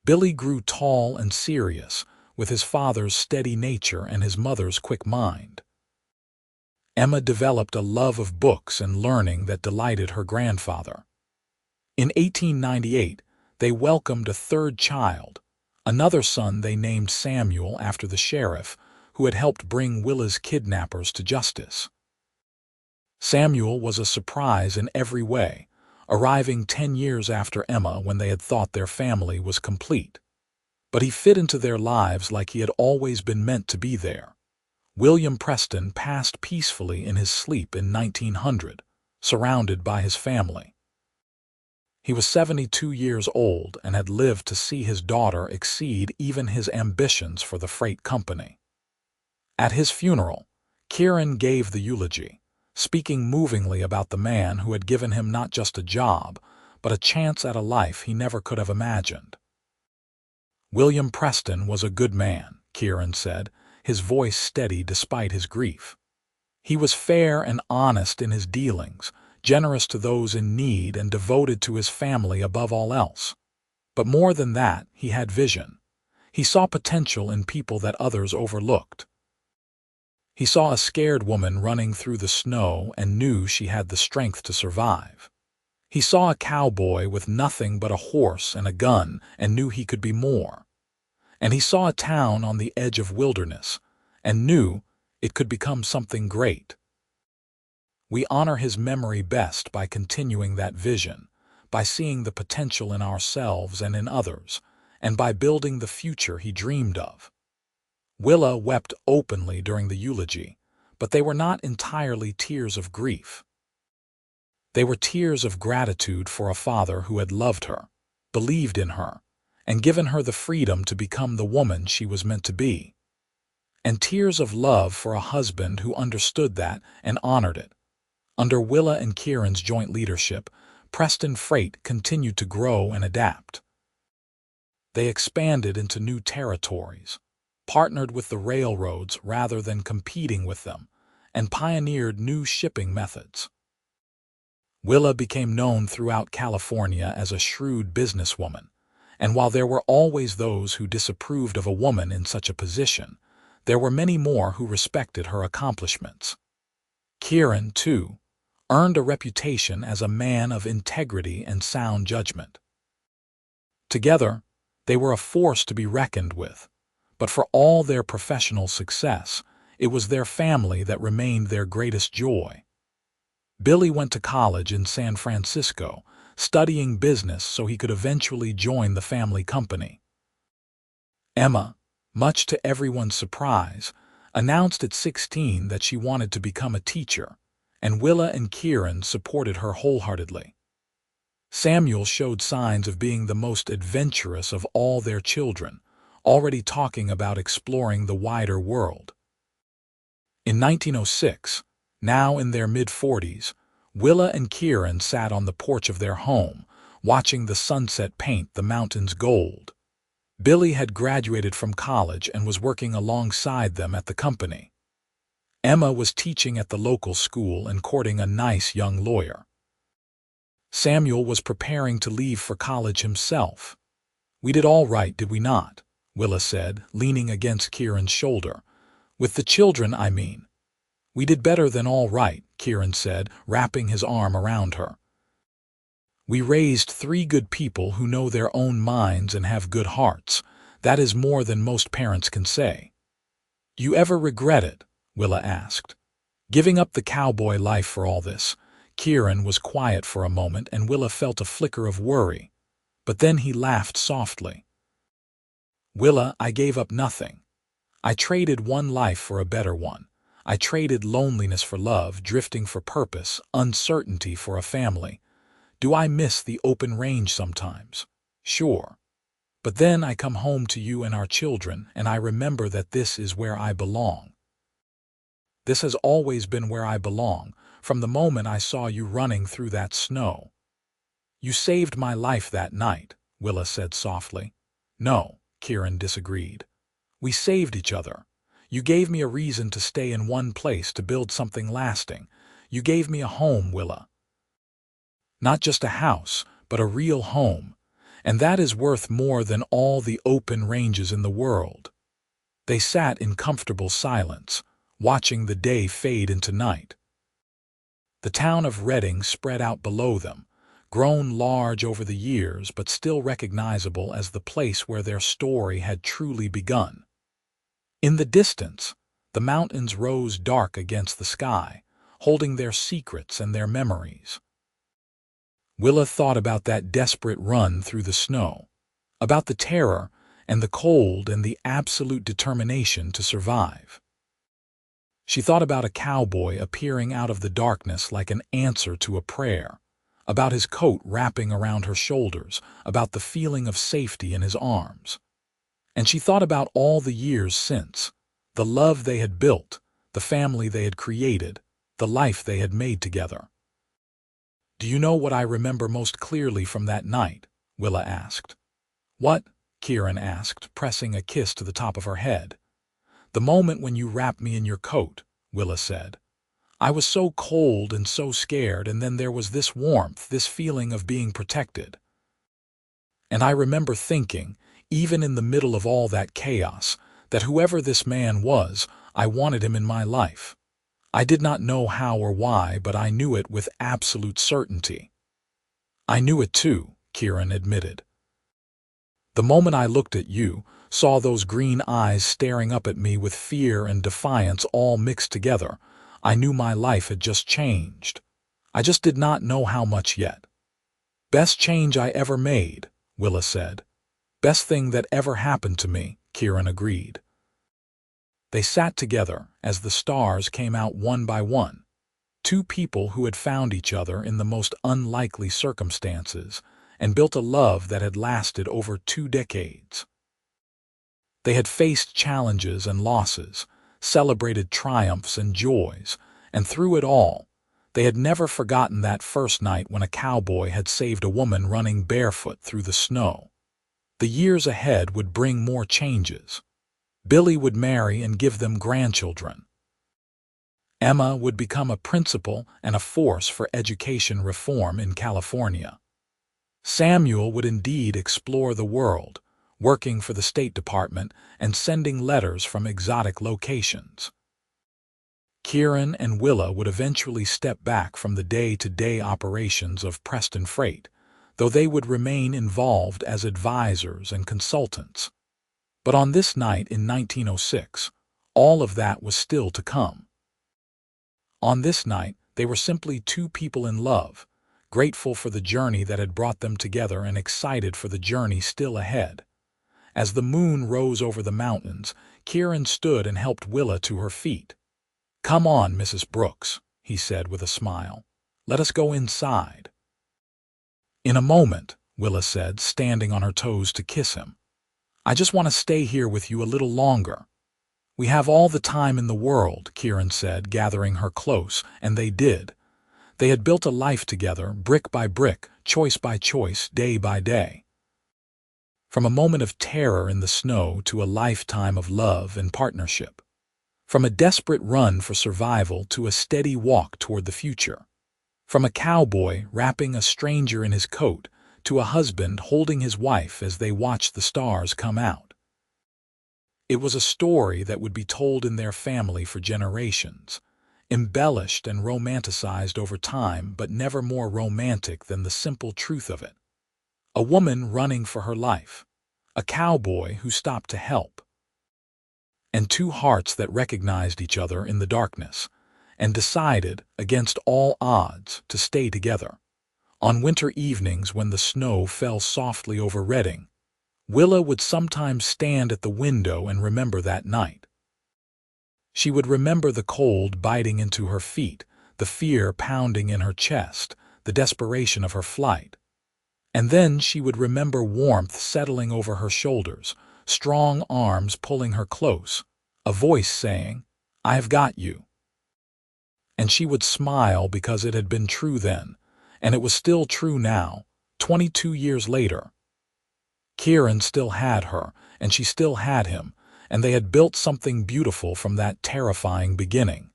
Billy grew tall and serious, with his father's steady nature and his mother's quick mind. Emma developed a love of books and learning that delighted her grandfather. In 1898, they welcomed a third child, Another son they named Samuel after the sheriff, who had helped bring Willa's kidnappers to justice. Samuel was a surprise in every way, arriving 10 years after Emma when they had thought their family was complete. But he fit into their lives like he had always been meant to be there. William Preston passed peacefully in his sleep in 1900, surrounded by his family. He was 72 years old and had lived to see his daughter exceed even his ambitions for the freight company. At his funeral, Kieran gave the eulogy, speaking movingly about the man who had given him not just a job, but a chance at a life he never could have imagined. "William Preston was a good man," Kieran said, his voice steady despite his grief. "He was fair and honest in his dealings, generous to those in need and devoted to his family above all else. But more than that, he had vision. He saw potential in people that others overlooked. He saw a scared woman running through the snow and knew she had the strength to survive. He saw a cowboy with nothing but a horse and a gun and knew he could be more. And he saw a town on the edge of wilderness and knew it could become something great. We honor his memory best by continuing that vision, by seeing the potential in ourselves and in others, and by building the future he dreamed of." Willa wept openly during the eulogy, but they were not entirely tears of grief. They were tears of gratitude for a father who had loved her, believed in her, and given her the freedom to become the woman she was meant to be. And tears of love for a husband who understood that and honored it. Under Willa and Kieran's joint leadership, Preston Freight continued to grow and adapt. They expanded into new territories, partnered with the railroads rather than competing with them, and pioneered new shipping methods. Willa became known throughout California as a shrewd businesswoman, and while there were always those who disapproved of a woman in such a position, there were many more who respected her accomplishments. Kieran, too, earned a reputation as a man of integrity and sound judgment. Together, they were a force to be reckoned with, but for all their professional success, it was their family that remained their greatest joy. Billy went to college in San Francisco, studying business so he could eventually join the family company. Emma, much to everyone's surprise, announced at 16 that she wanted to become a teacher, and Willa and Kieran supported her wholeheartedly. Samuel showed signs of being the most adventurous of all their children, already talking about exploring the wider world. In 1906, now in their mid-40s, Willa and Kieran sat on the porch of their home, watching the sunset paint the mountains gold. Billy had graduated from college and was working alongside them at the company. Emma was teaching at the local school and courting a nice young lawyer. Samuel was preparing to leave for college himself. "We did all right, did we not?" Willa said, leaning against Kieran's shoulder. "With the children, I mean." "We did better than all right," Kieran said, wrapping his arm around her. "We raised 3 good people who know their own minds and have good hearts. That is more than most parents can say." "You ever regret it?" Willa asked. Giving up the cowboy life for all this, Kieran was quiet for a moment and Willa felt a flicker of worry. But then he laughed softly. "Willa, I gave up nothing. I traded one life for a better one. I traded loneliness for love, drifting for purpose, uncertainty for a family. Do I miss the open range sometimes? Sure. But then I come home to you and our children, and I remember that this is where I belong. This has always been where I belong, from the moment I saw you running through that snow." "You saved my life that night," Willa said softly. "No," Kieran disagreed. "We saved each other. You gave me a reason to stay in one place to build something lasting. You gave me a home, Willa. Not just a house, but a real home. And that is worth more than all the open ranges in the world." They sat in comfortable silence, watching the day fade into night. The town of Redding spread out below them, grown large over the years but still recognizable as the place where their story had truly begun. In the distance, the mountains rose dark against the sky, holding their secrets and their memories. Willa thought about that desperate run through the snow, about the terror and the cold and the absolute determination to survive. She thought about a cowboy appearing out of the darkness like an answer to a prayer, about his coat wrapping around her shoulders, about the feeling of safety in his arms. And she thought about all the years since, the love they had built, the family they had created, the life they had made together. "Do you know what I remember most clearly from that night?" Willa asked. "What?" Kieran asked, pressing a kiss to the top of her head. "The moment when you wrapped me in your coat," Willa said. "I was so cold and so scared, and then there was this warmth, this feeling of being protected. And I remember thinking, even in the middle of all that chaos, that whoever this man was, I wanted him in my life. I did not know how or why, but I knew it with absolute certainty." "I knew it too," Kieran admitted. "The moment I looked at you, saw those green eyes staring up at me with fear and defiance all mixed together, I knew my life had just changed. I just did not know how much yet." "Best change I ever made," Willa said. "Best thing that ever happened to me," Kieran agreed. They sat together as the stars came out one by one, two people who had found each other in the most unlikely circumstances and built a love that had lasted over 2 decades. They had faced challenges and losses, celebrated triumphs and joys, and through it all, they had never forgotten that first night when a cowboy had saved a woman running barefoot through the snow. The years ahead would bring more changes. Billy would marry and give them grandchildren. Emma would become a principal and a force for education reform in California. Samuel would indeed explore the world, working for the State Department and sending letters from exotic locations. Kieran and Willa would eventually step back from the day-to-day operations of Preston Freight, though they would remain involved as advisors and consultants. But on this night in 1906, all of that was still to come. On this night, they were simply two people in love, grateful for the journey that had brought them together and excited for the journey still ahead. As the moon rose over the mountains, Kieran stood and helped Willa to her feet. "Come on, Mrs. Brooks," he said with a smile. "Let us go inside." "In a moment," Willa said, standing on her toes to kiss him. "I just want to stay here with you a little longer." "We have all the time in the world," Kieran said, gathering her close, and they did. They had built a life together, brick by brick, choice by choice, day by day. From a moment of terror in the snow to a lifetime of love and partnership. From a desperate run for survival to a steady walk toward the future. From a cowboy wrapping a stranger in his coat to a husband holding his wife as they watched the stars come out. It was a story that would be told in their family for generations, embellished and romanticized over time, but never more romantic than the simple truth of it. A woman running for her life, a cowboy who stopped to help, and two hearts that recognized each other in the darkness and decided, against all odds, to stay together. On winter evenings when the snow fell softly over Redding, Willa would sometimes stand at the window and remember that night. She would remember the cold biting into her feet, the fear pounding in her chest, the desperation of her flight. And then she would remember warmth settling over her shoulders, strong arms pulling her close, a voice saying, "I have got you." And she would smile because it had been true then, and it was still true now, 22 years later. Kieran still had her, and she still had him, and they had built something beautiful from that terrifying beginning.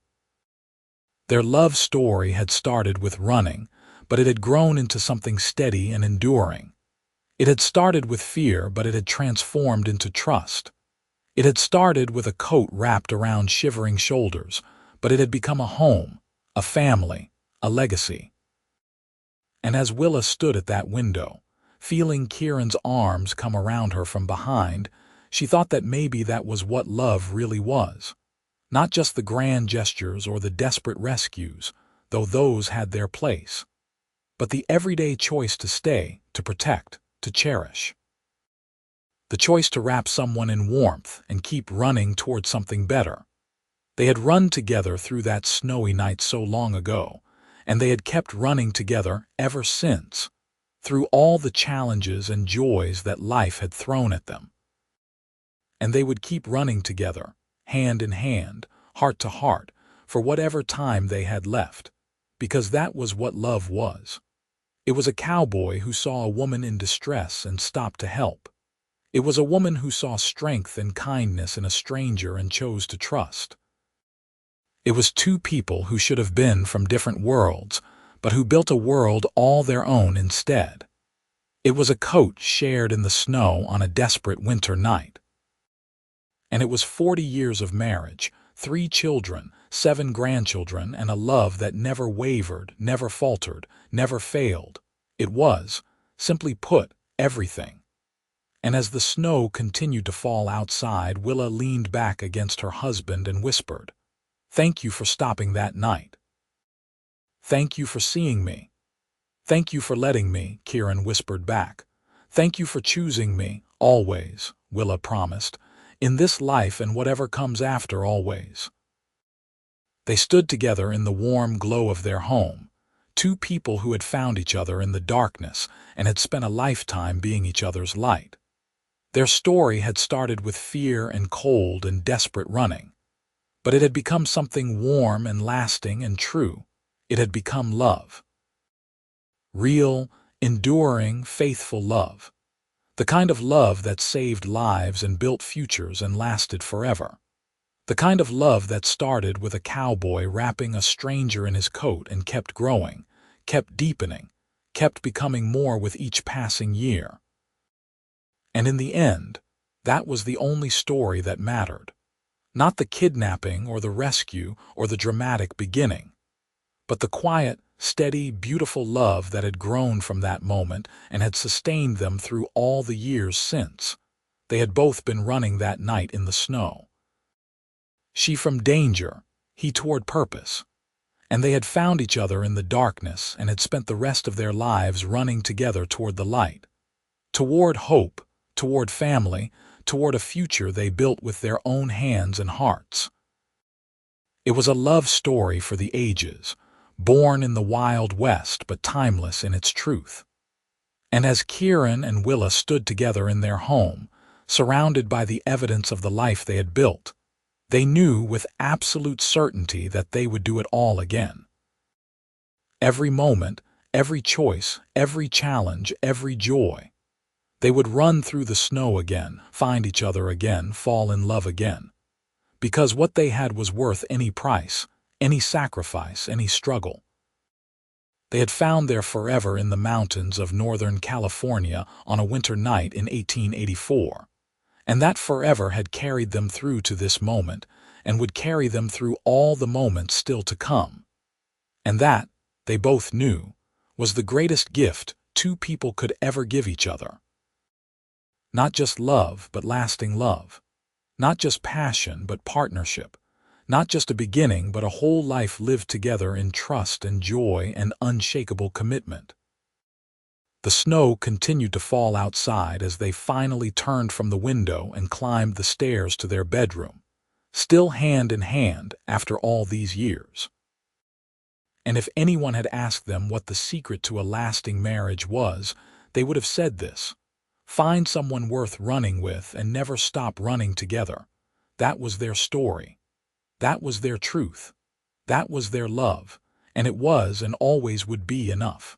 Their love story had started with running, but it had grown into something steady and enduring. It had started with fear, but it had transformed into trust. It had started with a coat wrapped around shivering shoulders, but it had become a home, a family, a legacy. And as Willa stood at that window, feeling Kieran's arms come around her from behind, she thought that maybe that was what love really was. Not just the grand gestures or the desperate rescues, though those had their place, but the everyday choice to stay, to protect, to cherish. The choice to wrap someone in warmth and keep running toward something better. They had run together through that snowy night so long ago, and they had kept running together ever since, through all the challenges and joys that life had thrown at them. And they would keep running together, hand in hand, heart to heart, for whatever time they had left, because that was what love was. It was a cowboy who saw a woman in distress and stopped to help. It was a woman who saw strength and kindness in a stranger and chose to trust. It was two people who should have been from different worlds, but who built a world all their own instead. It was a coat shared in the snow on a desperate winter night. And it was 40 years of marriage, 3 children, 7 grandchildren, and a love that never wavered, never faltered, never failed. It was, simply put, everything. And as the snow continued to fall outside, Willa leaned back against her husband and whispered, "Thank you for stopping that night. Thank you for seeing me. Thank you for letting me," Kieran whispered back. "Thank you for choosing me, always," Willa promised, "in this life and whatever comes after always." They stood together in the warm glow of their home, two people who had found each other in the darkness and had spent a lifetime being each other's light. Their story had started with fear and cold and desperate running, but it had become something warm and lasting and true. It had become love. Real, enduring, faithful love. The kind of love that saved lives and built futures and lasted forever. The kind of love that started with a cowboy wrapping a stranger in his coat and kept growing, kept deepening, kept becoming more with each passing year. And in the end, that was the only story that mattered. Not the kidnapping or the rescue or the dramatic beginning, but the quiet, steady, beautiful love that had grown from that moment and had sustained them through all the years since. They had both been running that night in the snow. She from danger, he toward purpose. And they had found each other in the darkness and had spent the rest of their lives running together toward the light. Toward hope, toward family, toward a future they built with their own hands and hearts. It was a love story for the ages, born in the Wild West but timeless in its truth. And as Kieran and Willa stood together in their home, surrounded by the evidence of the life they had built, they knew with absolute certainty that they would do it all again. Every moment, every choice, every challenge, every joy. They would run through the snow again, find each other again, fall in love again. Because what they had was worth any price, any sacrifice, any struggle. They had found their forever in the mountains of Northern California on a winter night in 1884. And that forever had carried them through to this moment and would carry them through all the moments still to come. And that, they both knew, was the greatest gift two people could ever give each other. Not just love, but lasting love. Not just passion, but partnership. Not just a beginning, but a whole life lived together in trust and joy and unshakable commitment. The snow continued to fall outside as they finally turned from the window and climbed the stairs to their bedroom, still hand in hand after all these years. And if anyone had asked them what the secret to a lasting marriage was, they would have said this: find someone worth running with and never stop running together. That was their story. That was their truth. That was their love, and it was and always would be enough.